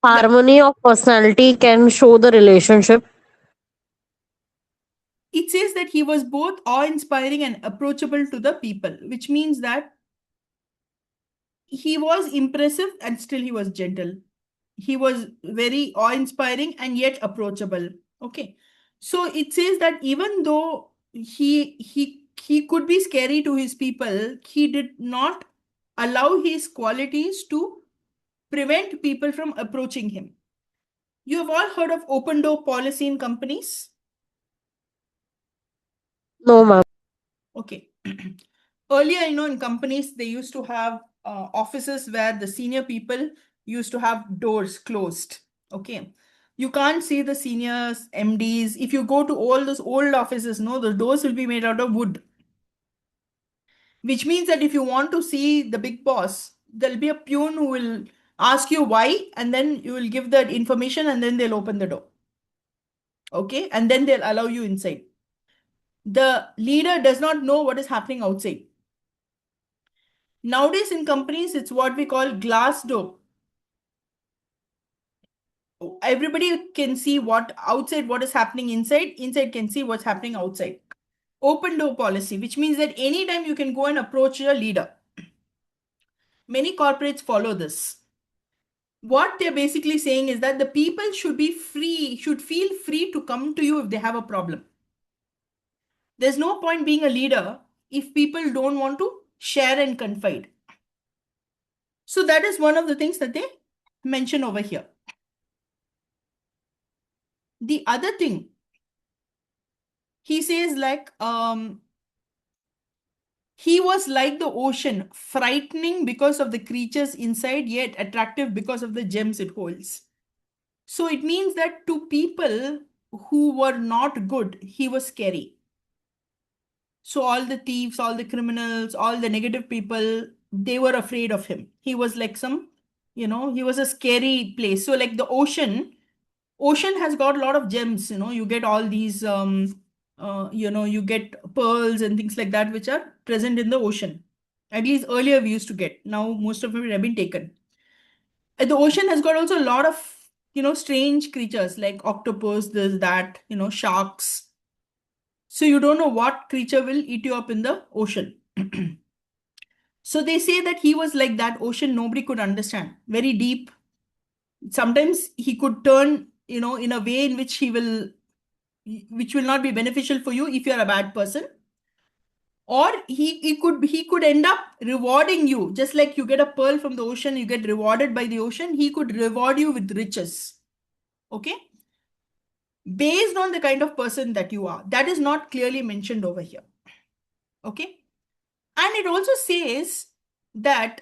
yeah, harmony of personality can show the relationship. it says that he was both awe-inspiring and approachable to the people, which means that he was impressive and still he was gentle. He was very awe-inspiring and yet approachable. Okay. So it says that even though he could be scary to his people, he did not allow his qualities to prevent people from approaching him. You have all heard of open door policy in companies? No, ma'am. Okay. Earlier, in companies, they used to have offices where the senior people used to have doors closed. Okay. You can't see the seniors, MDs. If you go to all those old offices, no, the doors will be made out of wood, which means that if you want to see the big boss, there'll be a peon who will ask you why, and then you will give that information, and then they'll open the door. Okay. And then they'll allow you inside. The leader does not know what is happening outside. Nowadays in companies, it's what we call glass door. Everybody can see what outside, what is happening inside. Inside can see what's happening outside. Open door policy, which means that anytime you can go and approach your leader. Many corporates follow this. What they're basically saying is that the people should feel free to come to you if they have a problem. There's no point being a leader if people don't want to share and confide. So that is one of the things that they mention over here. The other thing he says, like, he was like the ocean, frightening because of the creatures inside, yet attractive because of the gems it holds. So it means that to people who were not good, he was scary. So all the thieves, all the criminals, all the negative people, they were afraid of him. He was like he was a scary place. So like the ocean has got a lot of gems. You get all these you get pearls and things like that which are present in the ocean. At least earlier we used to get. Now most of it have been taken. And the ocean has got also a lot of strange creatures like octopus, this, that, sharks. So you don't know what creature will eat you up in the ocean. So they say that he was like that ocean nobody could understand, very deep. Sometimes he could turn, in a way in which will not be beneficial for you if you're a bad person. Or he could end up rewarding you, just like you get a pearl from the ocean, you get rewarded by the ocean. He could reward you with riches. Okay, based on the kind of person that you are. That is not clearly mentioned over here. Okay, and it also says that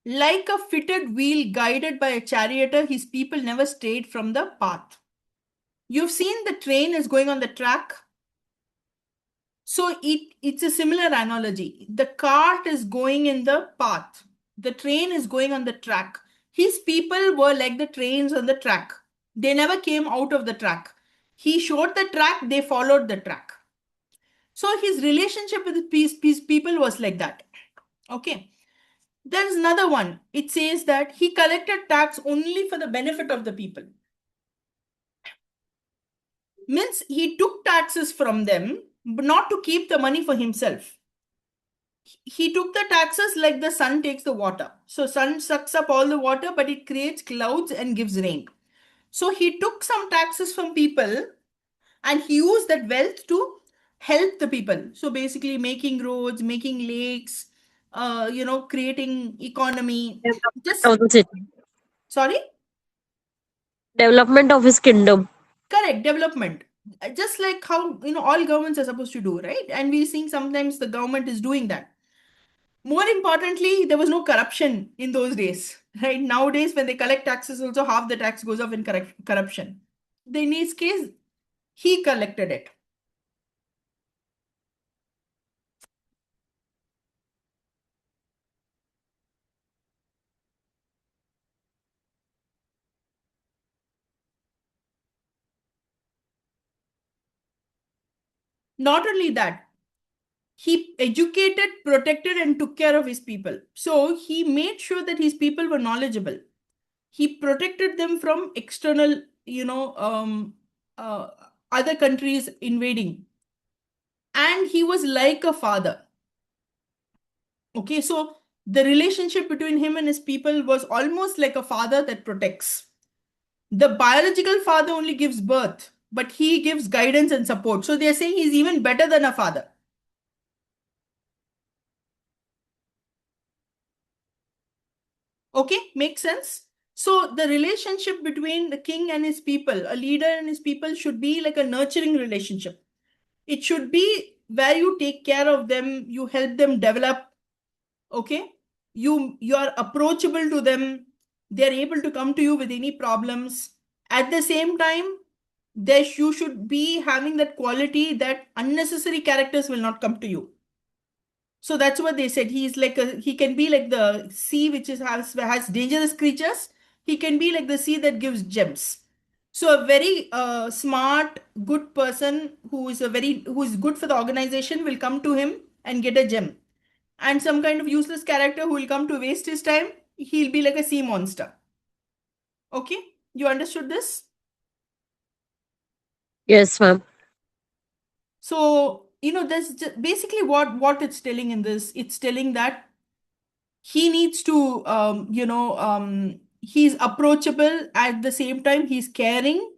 like a fitted wheel guided by a charioteer, his people never strayed from the path. You've seen the train is going on the track. So it's a similar analogy. The cart is going in the path. The train is going on the track. His people were like the trains on the track. They never came out of the track. He showed the track, they followed the track. So his relationship with these people was like that. Okay. There's another one. It says that he collected tax only for the benefit of the people. Means he took taxes from them, but not to keep the money for himself. He took the taxes like the sun takes the water. So sun sucks up all the water, but it creates clouds and gives rain. So he took some taxes from people and he used that wealth to help the people. So basically making roads, making lakes, creating economy. Development Just of the city. sorry? Development of his kingdom. Correct, development. Just like how all governments are supposed to do, right? And we're seeing sometimes the government is doing that. More importantly, there was no corruption in those days, right? Nowadays, when they collect taxes, also half the tax goes off in corruption. In his case, he collected it. Not only that, he educated, protected, and took care of his people. So he made sure that his people were knowledgeable. He protected them from external, uh, other countries invading. And he was like a father. Okay, so The relationship between him and his people was almost like a father that protects. The biological father only gives birth, but he gives guidance and support. So they are saying he's even better than a father. Okay, makes sense? So the relationship between the king and his people, a leader and his people, should be like a nurturing relationship. It should be where you take care of them, you help them develop, okay? You are approachable to them, they're able to come to you with any problems. At the same time, you should be having that quality that unnecessary characters will not come to you. So that's what they said. He can be like the sea which has dangerous creatures. He can be like the sea that gives gems. So a very smart, good person who is good for the organization will come to him and get a gem. And some kind of useless character who will come to waste his time, he'll be like a sea monster. Okay, you understood this? Yes, ma'am. So that's basically what it's telling in this. It's telling that he needs to he's approachable, at the same time he's caring,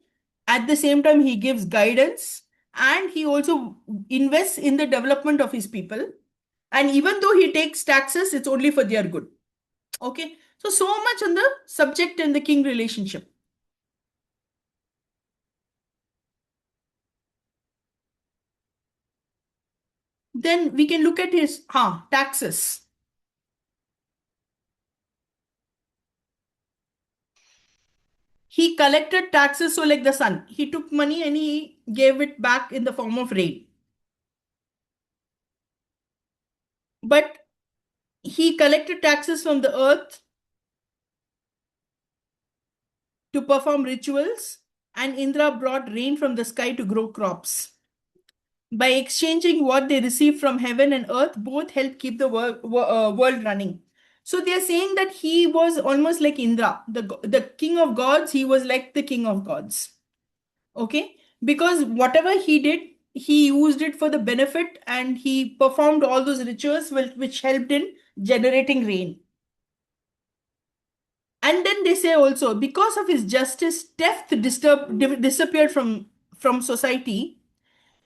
at the same time he gives guidance, and he also invests in the development of his people. And even though he takes taxes, it's only for their good. Okay, so much on the subject and the king relationship. Then we can look at his taxes. He collected taxes, so like the sun, he took money and he gave it back in the form of rain. But he collected taxes from the earth to perform rituals, and Indra brought rain from the sky to grow crops. By exchanging what they received from heaven and earth, both help keep the world running. So they are saying that he was almost like Indra, the king of gods. He was like the king of gods. Okay, because whatever he did, he used it for the benefit, and he performed all those rituals which helped in generating rain. And then they say also, because of his justice, theft disappeared from society,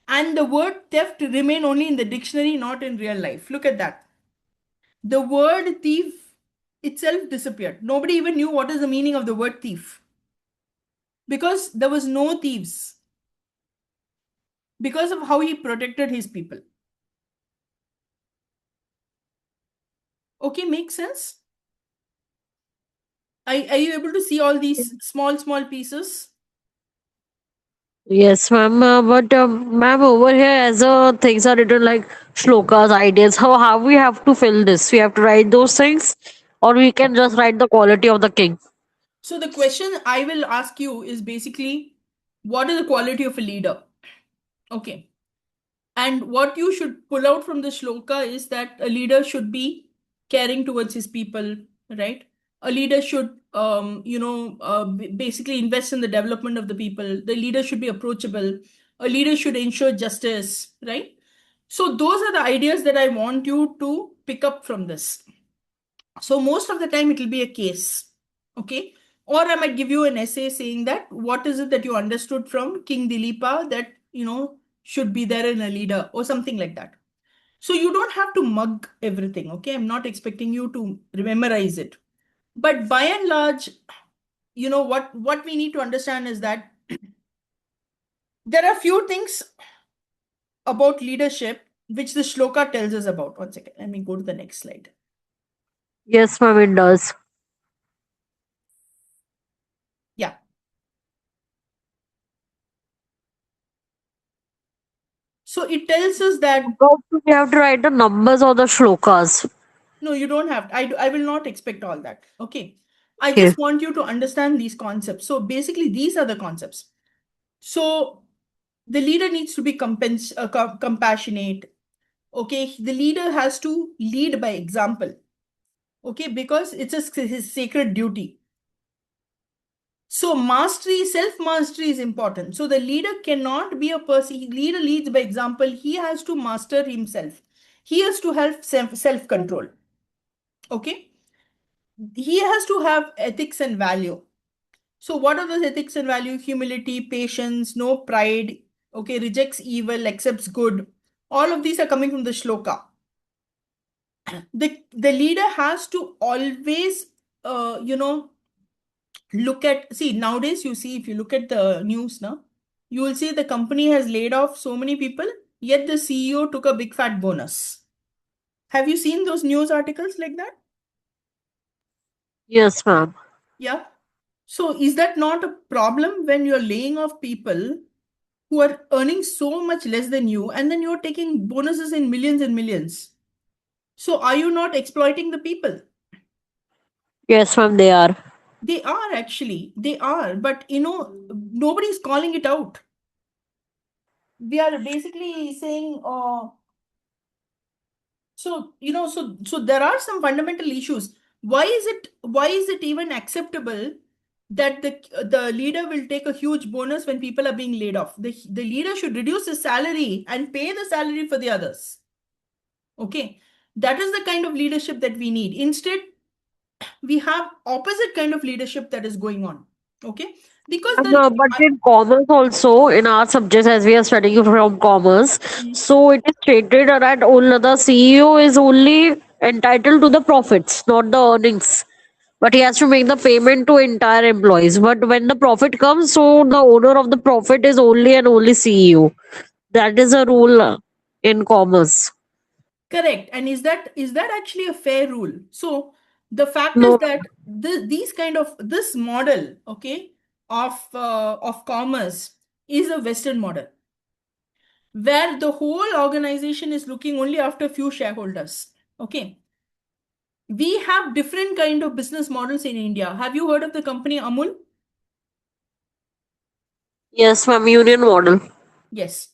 and the word theft remain only in the dictionary, not in real life. Look at that. The word thief itself disappeared. Nobody even knew what is the meaning of the word thief, because there was no thieves, because of how he protected his people. Okay, makes sense? Are you able to see all these small pieces? Yes, ma'am. But ma'am, over here, as things are written like shlokas, ideas, how we have to fill this? We have to write those things, or we can just write the quality of the king. So the question I will ask you is basically, what is the quality of a leader? Okay. And what you should pull out from the shloka is that a leader should be caring towards his people, right? A leader should, basically invest in the development of the people. The leader should be approachable. A leader should ensure justice, right? So those are the ideas that I want you to pick up from this. So most of the time it will be a case, okay? Or I might give you an essay saying that what is it that you understood from King Dilipa that, should be there in a leader, or something like that. So you don't have to mug everything, okay? I'm not expecting you to memorize it. But by and large, what we need to understand is that there are few things about leadership which the shloka tells us about. One second, let me go to the next slide. Yes, ma'am, it does. Yeah. So it tells us that We have to write the numbers or the shlokas. no, you don't have. I will not expect all that. Okay. I Okay. just want you to understand these concepts. So basically, these are the concepts. So the leader needs to be compassionate. Okay. The leader has to lead by example. Okay. Because it's his sacred duty. So mastery, self-mastery is important. So the leader cannot be a person. Leader leads by example. He has to master himself. He has to have self-control. Okay, he has to have ethics and value. So what are those ethics and value? Humility, patience, no pride, okay, rejects evil, accepts good. All of these are coming from the shloka. The leader has to always look at, see, nowadays you see, if you look at the news now, you will see the company has laid off so many people, yet the CEO took a big fat bonus. Have you seen those news articles like that? Yes, ma'am. Yeah. So is that not a problem when you're laying off people who are earning so much less than you, and then you're taking bonuses in millions and millions? So are you not exploiting the people? Yes, ma'am, they are. They are, actually, they are, but nobody's calling it out. We are basically saying, so there are some fundamental issues. Why is it even acceptable that the leader will take a huge bonus when people are being laid off? The leader should reduce his salary and pay the salary for the others. Okay, that is the kind of leadership that we need. Instead, we have opposite kind of leadership that is going on. Okay, because But in commerce also, in our subjects, as we are studying from commerce, Mm. so it is stated that only the CEO is only entitled to the profits, not the earnings. But he has to make the payment to entire employees. But when the profit comes, so the owner of the profit is only and only CEO. That is a rule in commerce. Correct. And is that actually a fair rule? So the fact is No, that these kind of this model, okay, of commerce is a Western model where the whole organization is looking only after few shareholders. Okay, we have different kind of business models in India. Have you heard of the company Amul? yes, ma'am, union model. Yes,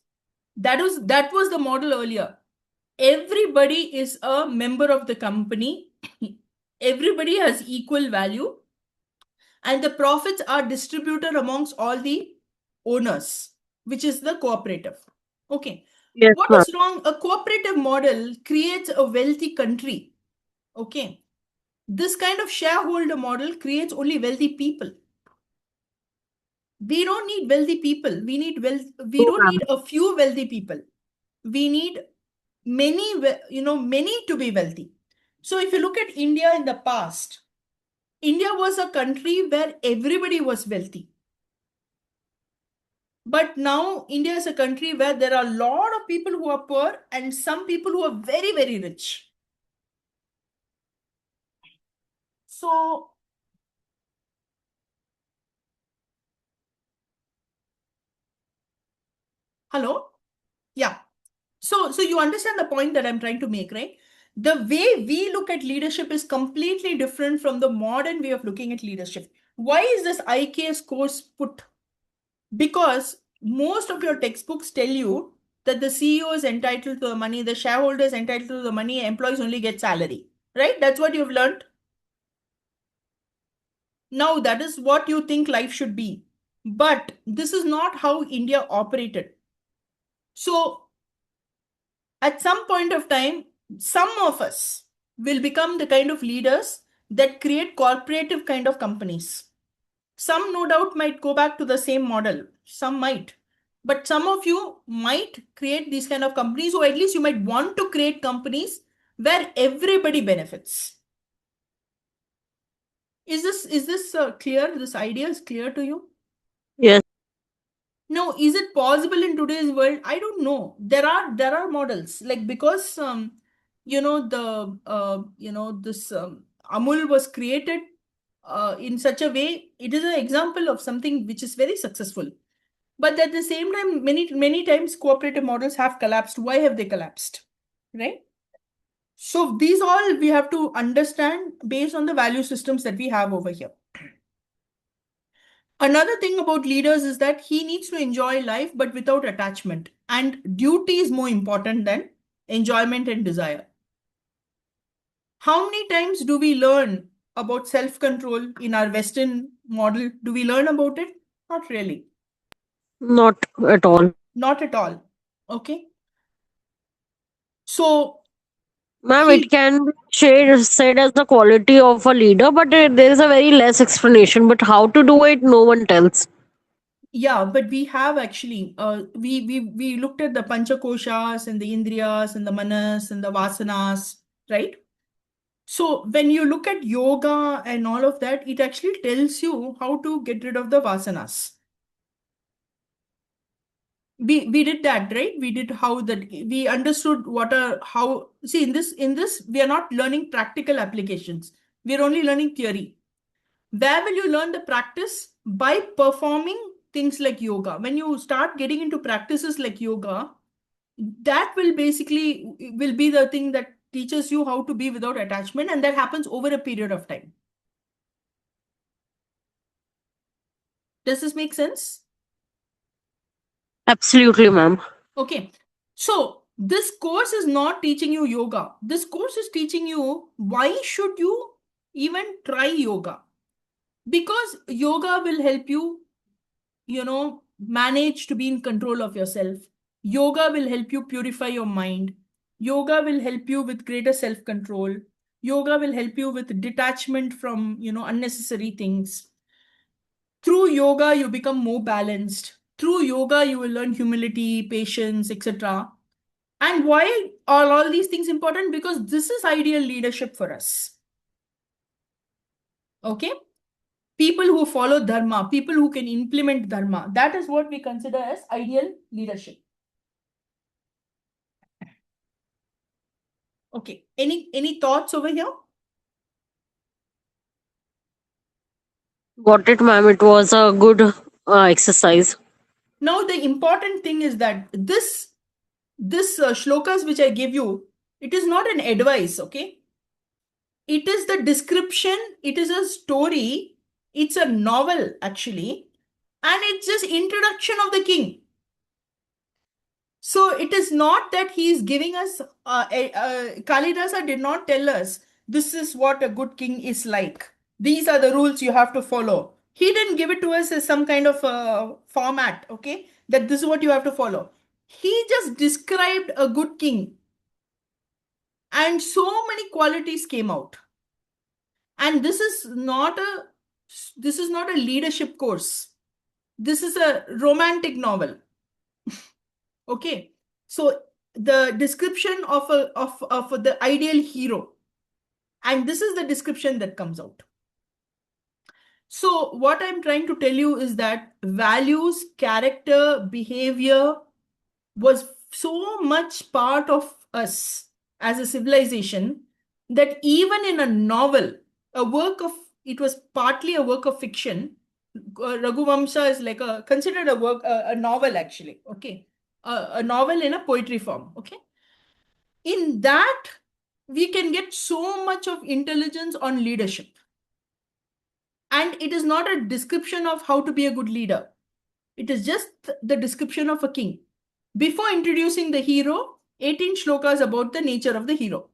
that was the model earlier. Everybody is a member of the company. Everybody has equal value, and the profits are distributed amongst all the owners, which is the cooperative. Okay. Yes, What ma'am. is wrong? A cooperative model creates a wealthy country. Okay. This kind of shareholder model creates only wealthy people. We don't need wealthy people. We No, don't ma'am. need a few wealthy people. We need many to be wealthy. So if you look at India in the past, India was a country where everybody was wealthy. But now India is a country where there are a lot of people who are poor and some people who are very, very rich. So, hello? Yeah. So you understand the point that I'm trying to make, right? The way we look at leadership is completely different from the modern way of looking at leadership. Why is this IKS course put? Because most of your textbooks tell you that the CEO is entitled to the money, the shareholder is entitled to the money, employees only get salary, right? That's what you've learned. Now, that is what you think life should be. But this is not how India operated. So, at some point of time, some of us will become the kind of leaders that create corporative kind of companies. Some, no doubt, might go back to the same model. Some might. But some of you might create these kind of companies, or at least you might want to create companies where everybody benefits. Is this clear? This idea is clear to you? Yes. No, is it possible in today's world? I don't know. There are models, like, because this Amul was created in such a way. It is an example of something which is very successful. But at the same time, many times cooperative models have collapsed. Why have they collapsed? Right? So these all we have to understand based on the value systems that we have over here. Another thing about leaders is that he needs to enjoy life but without attachment. And duty is more important than enjoyment and desire. How many times do we learn about self control in our Western model? Do we learn about it? Not really. Not at all. Not at all. Okay. So Ma'am, it He, can be said as the quality of a leader, but there is a very less explanation. But how to do it, no one tells. yeah, but we have actually, we looked at the Panchakoshas and the Indriyas and the Manas and the Vasanas, right? So when you look at yoga and all of that, it actually tells you how to get rid of the Vasanas. We did that, right? We did how that we understood what are how see in this we are not learning practical applications. We are only learning theory. Where will you learn the practice? By performing things like yoga. When you start getting into practices like yoga, that will basically will be the thing that teaches you how to be without attachment, and that happens over a period of time. Does this make sense? Absolutely, ma'am. Okay. So this course is not teaching you yoga. This course is teaching you why should you even try yoga? Because yoga will help you, manage to be in control of yourself. Yoga will help you purify your mind. Yoga will help you with greater self control. Yoga will help you with detachment from, unnecessary things. Through yoga, you become more balanced. Through yoga, you will learn humility, patience, etc. And why are all these things important? Because this is ideal leadership for us. Okay? People who follow dharma, people who can implement dharma, that is what we consider as ideal leadership. Okay. Any thoughts over here? Got it, ma'am. It was a good exercise. Now the important thing is that this shlokas which I give you, it is not an advice, okay? It is the description, it is a story, it's a novel actually, and it's just introduction of the king. So it is not that he is giving us, Kalidasa did not tell us this is what a good king is like. These are the rules you have to follow. He didn't give it to us as some kind of format, okay? That this is what you have to follow. He just described a good king, and so many qualities came out. And this is not a leadership course. This is a romantic novel. Okay, so the description of the ideal hero, and this is the description that comes out. So what I'm trying to tell you is that values, character, behavior was so much part of us as a civilization that even in a novel, a work of it was partly a work of fiction. Raghuvamsha is like considered a novel actually. Okay, a novel in a poetry form. Okay, in that we can get so much of intelligence on leadership, and it is not a description of how to be a good leader. It is just the description of a king. Before introducing the hero, 18 shlokas about the nature of the hero.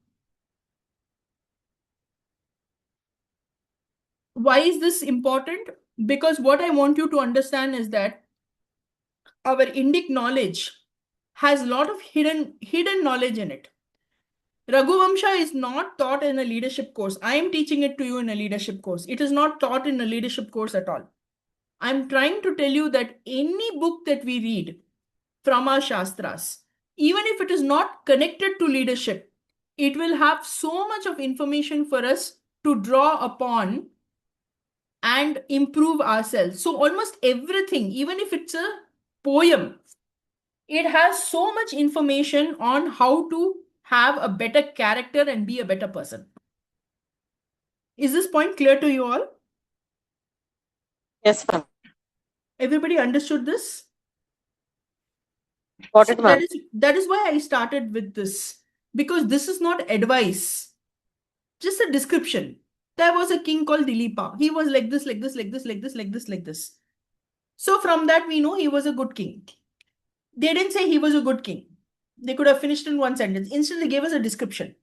Why is this important? Because what I want you to understand is that our Indic knowledge has a lot of hidden knowledge in it. Raghuvamsha is not taught in a leadership course. I am teaching it to you in a leadership course. It is not taught in a leadership course at all. I'm trying to tell you that any book that we read from our Shastras, even if it is not connected to leadership, it will have so much of information for us to draw upon and improve ourselves. So, almost everything, even if it's a poem, it has so much information on how to have a better character and be a better person. Is this point clear to you all? Yes, ma'am. Everybody understood this? Got So it, that ma'am. is that is why I started with this, because this is not advice, just a description. There was a king called Dilipa. He was like this, like this, like this, like this, like this, like this. So from that we know he was a good king. They didn't say he was a good king. They could have finished in one sentence. Instead, they gave us a description.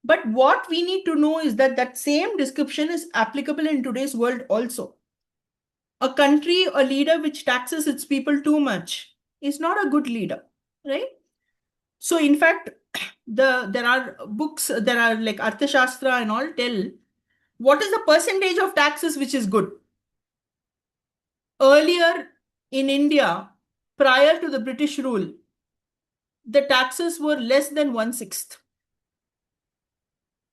But what we need to know is that that same description is applicable in today's world also. A country, a leader which taxes its people too much is not a good leader, right? So, in fact, There are books, there are like Arthashastra and all tell what is the percentage of taxes which is good. Earlier in India, prior to the British rule, the taxes were less than 1/6.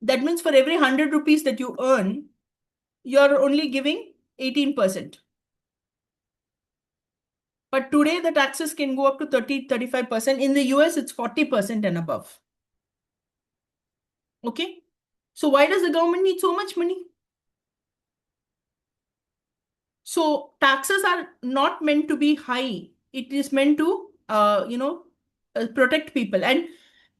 That means for every 100 rupees that you earn, you're only giving 18%. But today the taxes can go up to 30-35%. In the US, it's 40% and above. Okay. So why does the government need so much money? So taxes are not meant to be high. It is meant to, protect people. And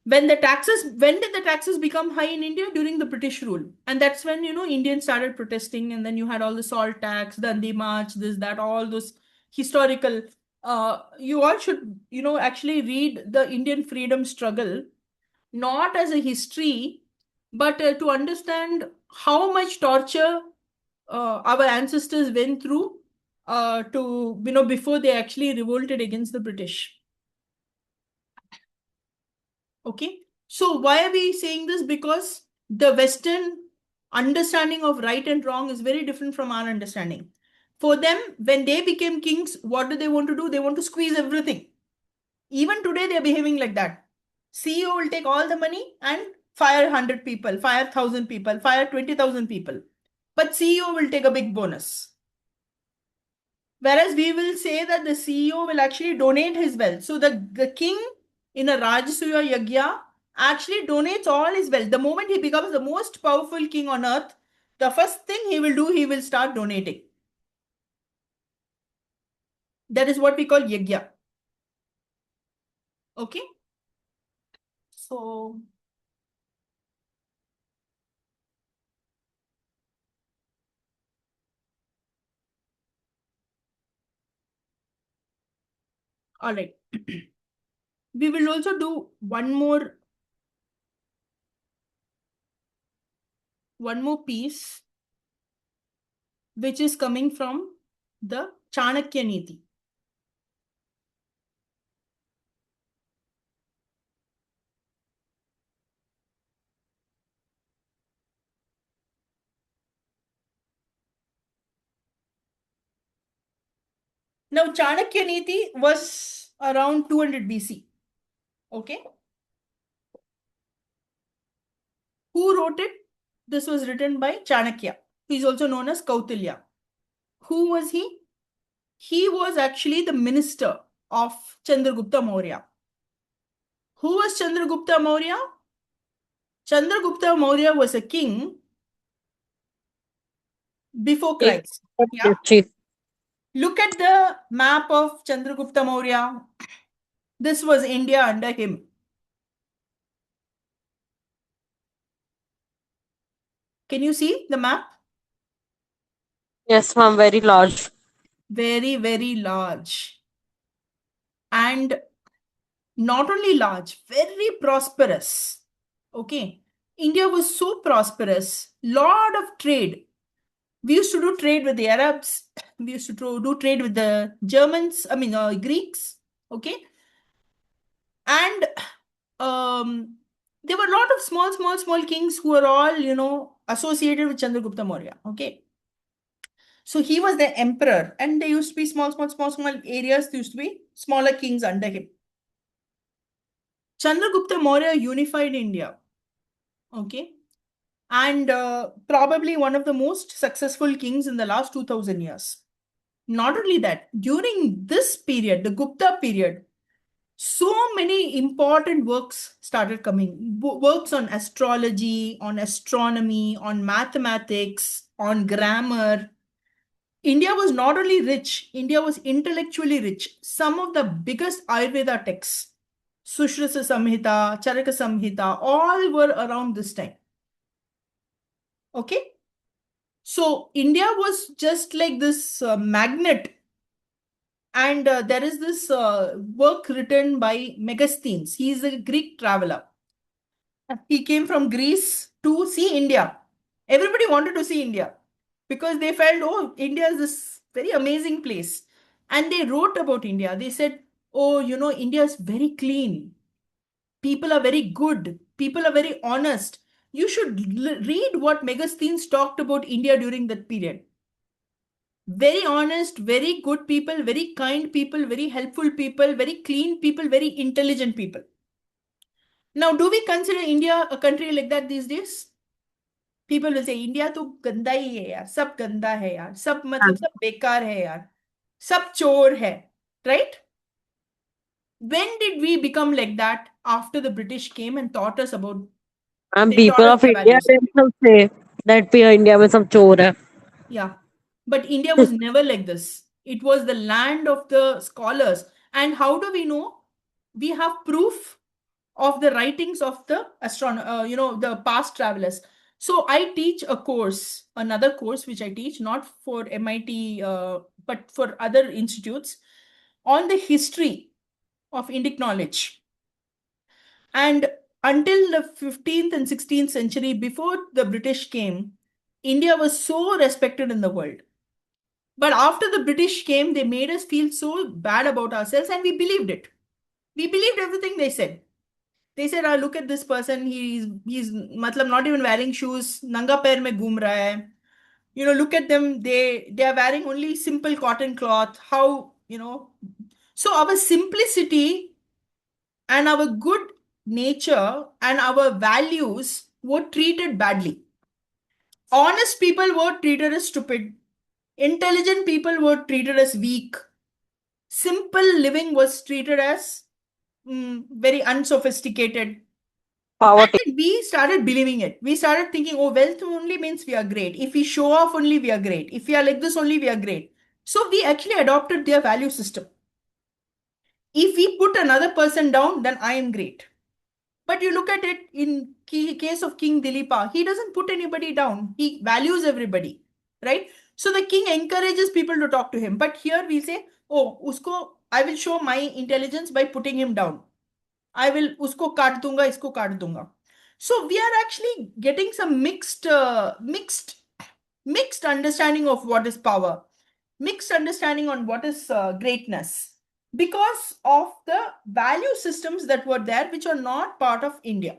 when did the taxes become high in India? During the British rule. And that's when, Indians started protesting. And then you had all the salt tax, Dandi March, this, that, all those historical. You all should, actually read the Indian freedom struggle, not as a history, but to understand how much torture our ancestors went through before they actually revolted against the British. Okay. So why are we saying this? Because the Western understanding of right and wrong is very different from our understanding. For them, when they became kings, what do they want to do? They want to squeeze everything. Even today, they're behaving like that. CEO will take all the money and fire 100 people, fire 1,000 people, fire 20,000 people. But CEO will take a big bonus. Whereas we will say that the CEO will actually donate his wealth. So the king in a Rajasuya Yagya actually donates all his wealth. The moment he becomes the most powerful king on earth, the first thing he will do, he will start donating. That is what we call Yagya. Okay. So all right. We will also do one more piece, which is coming from the Chanakya Niti. Now, Chanakya Niti was around 200 BC. Okay. Who wrote it? This was written by Chanakya. He is also known as Kautilya. Who was he? He was actually the minister of Chandragupta Maurya. Who was Chandragupta Maurya? Chandragupta Maurya was a king before Christ. Yeah. Chief. Look at the map of Chandragupta Maurya. This was India under him. Can you see the map? Yes, ma'am, very large. Very, very large. And not only large, very prosperous. Okay. India was so prosperous, lot of trade. We used to do trade with the Arabs. We used to do trade with the Germans, Greeks. Okay. And there were a lot of small kings who were all, associated with Chandragupta Maurya. Okay. So he was the emperor, and there used to be small areas. There used to be smaller kings under him. Chandragupta Maurya unified India. Okay. And probably one of the most successful kings in the last 2000 years. Not only that, during this period, the Gupta period, so many important works started coming. Works on astrology, on astronomy, on mathematics, on grammar. India was not only rich, India was intellectually rich. Some of the biggest Ayurveda texts, Sushrasa Samhita, Charaka Samhita, all were around this time. Okay. So India was just like this magnet. And there is this work written by Megasthenes. He is a Greek traveler. He came from Greece to see India. Everybody wanted to see India because they felt, oh, India is this very amazing place. And they wrote about India. They said, oh, India is very clean. People are very good, people are very honest. You should read what Megasthenes talked about India during that period. Very honest, very good people, very kind people, very helpful people, very clean people, very intelligent people. Now, do we consider India a country like that these days? People will say India तो गंदा ही है यार, सब गंदा है यार, सब मतलब सब बेकार है यार, सब चोर है, right? When did we become like that? After the British came and taught us about, And they people taught us of their India values. themselves say that we are India में सब चोर है. Yeah. But India was never like this. It was the land of the scholars. And how do we know? We have proof of the writings of the the past travelers. So I teach a course, another course which I teach, not for MIT, but for other institutes, on the history of Indic knowledge. And until the 15th and 16th century, before the British came, India was so respected in the world. But after the British came, they made us feel so bad about ourselves and we believed it. We believed everything they said. They said, "Ah, look at this person. He's matlab not even wearing shoes. Nanga pair mein ghum raha hai. You know, look at them. They are wearing only simple cotton cloth. How, you know?" So our simplicity and our good nature and our values were treated badly. Honest people were treated as stupid. Intelligent people were treated as weak. Simple living was treated as very unsophisticated. And Poverty. then we started believing it. We started thinking, oh, wealth only means we are great. If we show off only, we are great. If we are like this only, we are great. So we actually adopted their value system. If we put another person down, then I am great. But you look at it in case of King Dilipa, he doesn't put anybody down. He values everybody, right? So the king encourages people to talk to him. But here we say, oh, usko, I will show my intelligence by putting him down. I will usko kaat dunga, isko kaat dunga. So we are actually getting some mixed understanding of what is power, mixed understanding on what is greatness, because of the value systems that were there, which are not part of India.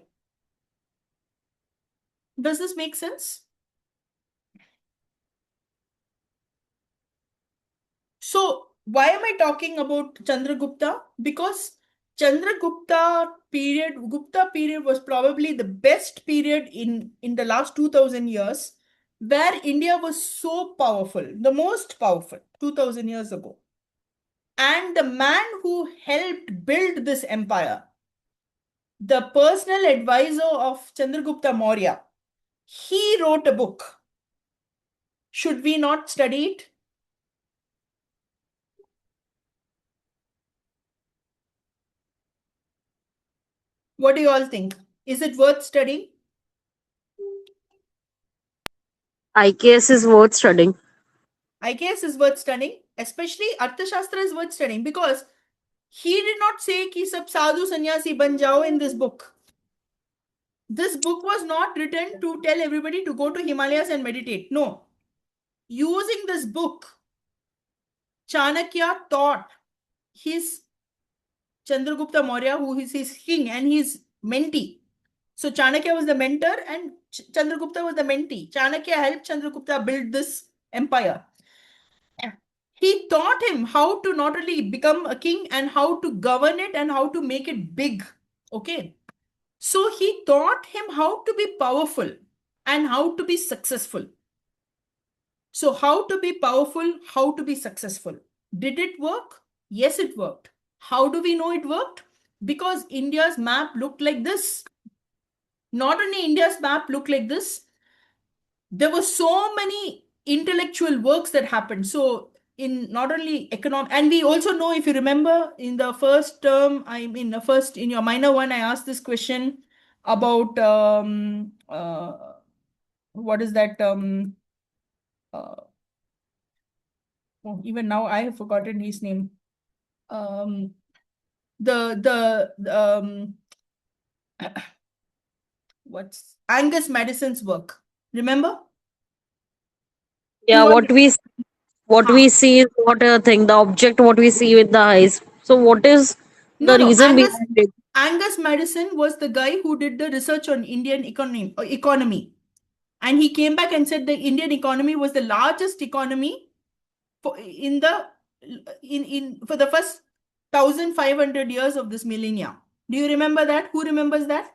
Does this make sense? So why am I talking about Chandragupta? Because Gupta period was probably the best period in the last 2000 years, where India was so powerful, the most powerful 2000 years ago. And the man who helped build this empire, the personal advisor of Chandragupta Maurya, he wrote a book. Should we not study it? What do you all think? Is it worth studying? IKS is worth studying. IKS is worth studying, especially Arthashastra is worth studying, because he did not say ki sab sadhu sannyasi ban jao in this book. This book was not written to tell everybody to go to Himalayas and meditate. No. Using this book, Chanakya taught his Chandragupta Maurya, who is his king and his mentee. So Chanakya was the mentor and Chandragupta was the mentee. Chanakya helped Chandragupta build this empire. He taught him how to not only become a king and how to govern it and how to make it big. Okay. So he taught him how to be powerful and how to be successful. So, how to be powerful, how to be successful. Did it work? Yes, it worked. How do we know it worked? Because India's map looked like this. Not only India's map looked like this, there were so many intellectual works that happened. So, in not only economic, and we also know, if you remember, in the first term, I mean, the first in your minor one, I asked this question about what is that? Uh, oh, even now, I have forgotten his name. Um, the what's Angus Madison's work? Remember? Yeah, Who are what huh? we see is not a thing. The object what we see with the eyes. So what is the No, reason Angus behind it? Angus Madison was the guy who did the research on Indian economy. And he came back and said the Indian economy was the largest economy for, for the first 1,500 years of this millennia. Do you remember that? Who remembers that?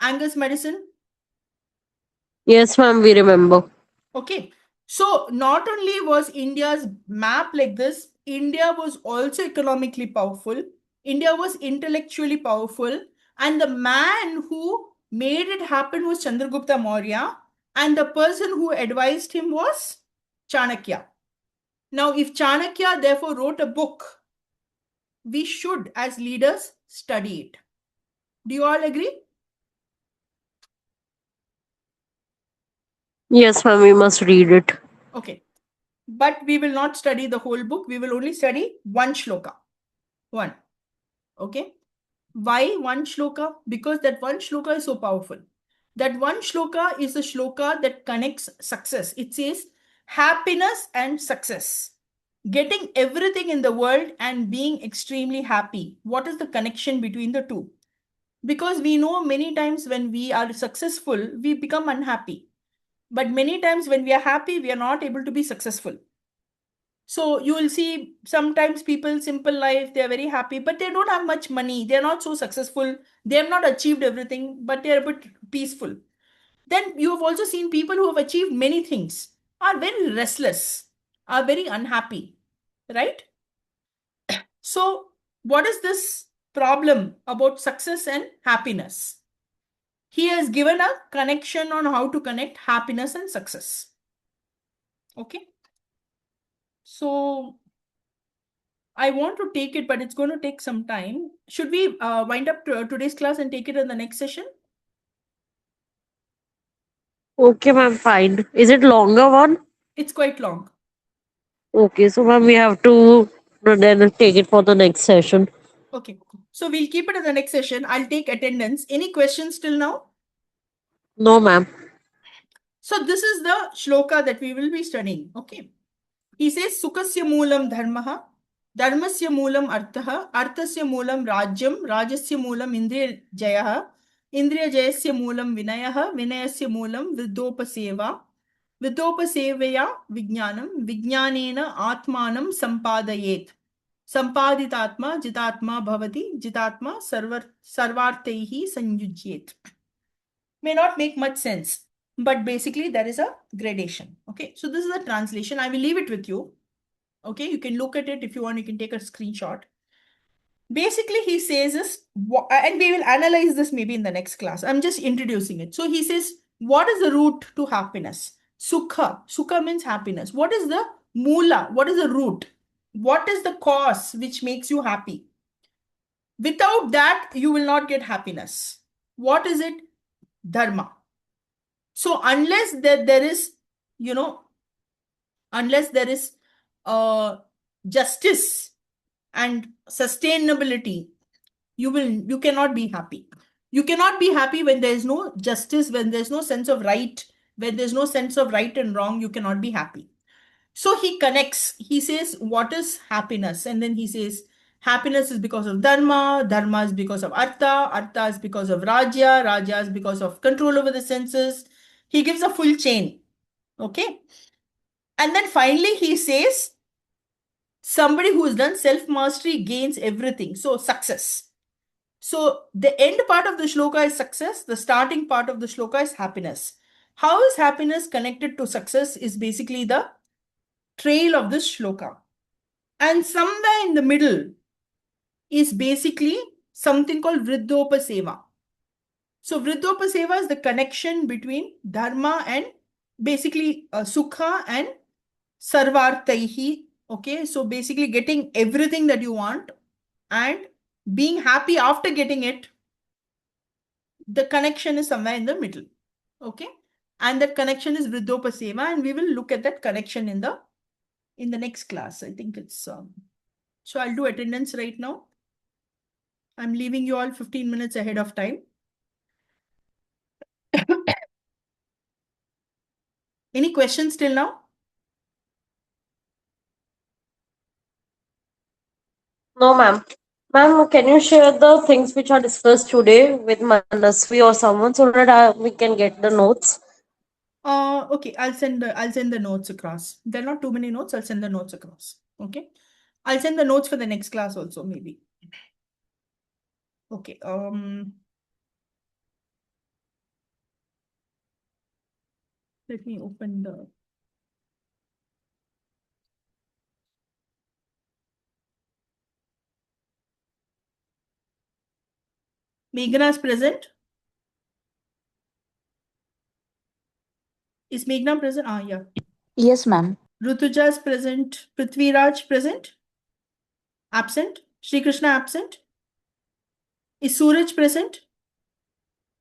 Angus Madison? Yes, ma'am, we remember. Okay. So not only was India's map like this, India was also economically powerful. India was intellectually powerful. And the man who made it happen was Chandragupta Maurya. And the person who advised him was Chanakya. Now, if Chanakya therefore wrote a book, we should, as leaders, study it. Do you all agree? Yes, ma'am, we must read it. Okay. But we will not study the whole book. We will only study one shloka. One. Okay. Why one shloka? Because that one shloka is so powerful. That one shloka is a shloka that connects success. It says happiness and success. Getting everything in the world and being extremely happy. What is the connection between the two? Because we know many times when we are successful, we become unhappy. But many times when we are happy, we are not able to be successful. So you will see sometimes people, simple life, they are very happy, but they don't have much money. They are not so successful. They have not achieved everything, but they are a bit peaceful. Then you have also seen people who have achieved many things, are very restless, are very unhappy, right? So what is this problem about success and happiness? He has given a connection on how to connect happiness and success. Okay. So I want to take it, but it's going to take some time. Should we wind up today's class and take it in the next session? Okay, ma'am, fine. Is it longer one? It's quite long. Okay, so ma'am, we have to then take it for the next session. Okay. So we'll keep it in the next session. I'll take attendance. Any questions till now? No, ma'am. So this is the shloka that we will be studying. Okay. He says, Sukasya moolam dharmaha, dharmasya moolam arthaha, arthasya moolam rajyam, rajasya moolam indriya jayaha, indriya jayasya moolam vinayaha, vinayasya moolam vidopaseva, vidopasevaya vijnanam, vijnanena atmanam sampadayet. Sampaditatma jitatma bhavati, jitatma sarvartaihi sanyujyet. May not make much sense, but basically there is a gradation. Okay, so this is a translation. I will leave it with you. Okay, you can look at it if you want, you can take a screenshot. Basically, he says this, and we will analyze this maybe in the next class. I'm just introducing it. So he says, what is the root to happiness? Sukha. Sukha means happiness. What is the mula? What is the root? What is the cause which makes you happy? Without that, you will not get happiness. What is it? Dharma. So unless there is, you know, unless there is justice and sustainability, you cannot be happy. You cannot be happy when there is no justice, when there's no sense of right, when there's no sense of right and wrong, you cannot be happy. So he connects, he says, what is happiness? And then he says, happiness is because of dharma, dharma is because of artha, artha is because of rajya, rajya is because of control over the senses. He gives a full chain. Okay. And then finally he says, somebody who has done self mastery gains everything. So success. So the end part of the shloka is success. The starting part of the shloka is happiness. How is happiness connected to success is basically the trail of this shloka. And somewhere in the middle is basically something called Vriddhopaseva. So Vriddhopaseva is the connection between dharma and basically sukha and sarvartaihi. Okay, so basically getting everything that you want and being happy after getting it. The connection is somewhere in the middle. Okay, and that connection is Vriddhopaseva, and we will look at that connection in the next class. I think it's so I'll do attendance right now. I'm leaving you all 15 minutes ahead of time. Any questions till now? No, ma'am. Ma'am, can you share the things which are discussed today with Manasvi or someone so that we can get the notes? Okay, I'll send the notes across. There are not too many notes. I'll send the notes across. Okay. I'll send the notes for the next class also, maybe. Okay. Let me open the. Meghna is present. Is Meghna present? Ah, yeah. Yes, ma'am. Rutuja is present. Prithviraj present. Absent. Shri Krishna absent. Is Suraj present?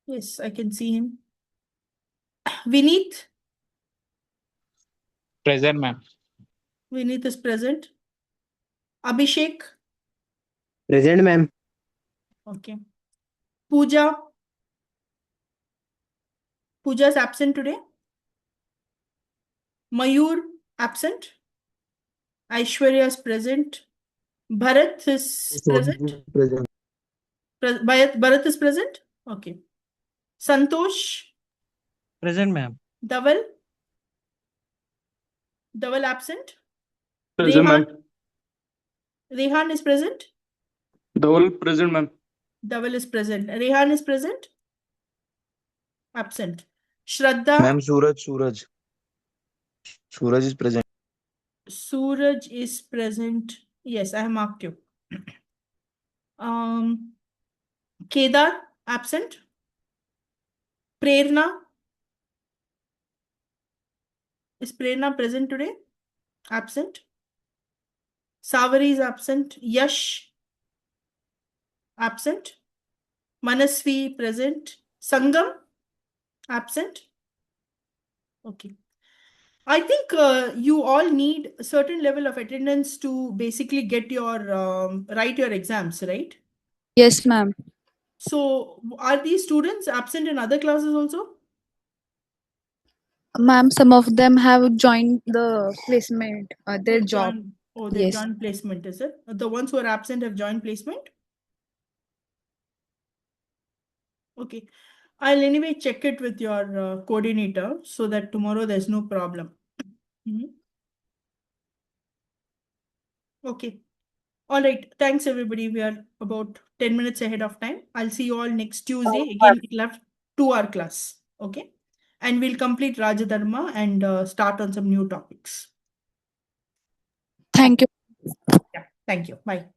Yes, I can see him. Vineet. Present, ma'am. Vineet is present. Abhishek. Present, ma'am. Okay. Pooja. Pooja is absent today. Mayur absent. Aishwarya is present. Bharat is present. Present. Bharat is present. Okay. Santosh. Present, ma'am. Dhaval. Dhaval absent. Present, Rehan. ma'am. Rehan is present. Double present, ma'am. Dhaval is present. Rehan is present. Absent. Shraddha. Ma'am, Suraj is present. Suraj is present. Yes, I have marked you. Kedar absent. Prerna. Is Prerna present today? Absent. Savari is absent. Yash absent. Manasvi present. Sangam absent. Okay. I think you all need a certain level of attendance to basically get your write your exams, right? Yes, ma'am. So are these students absent in other classes also? Ma'am, some of them have joined the placement, their They've job. joined. Oh, they've Yes. joined placement, is it? The ones who are absent have joined placement? Okay. I'll anyway check it with your coordinator so that tomorrow there's no problem. Mhm. Okay. All right. Thanks, everybody. We are about 10 minutes ahead of time. I'll see you all next Tuesday. Again, we'll have 2 hour class. Okay. And we'll complete Rajadharma and start on some new topics. Thank you. Yeah. Thank you. Bye.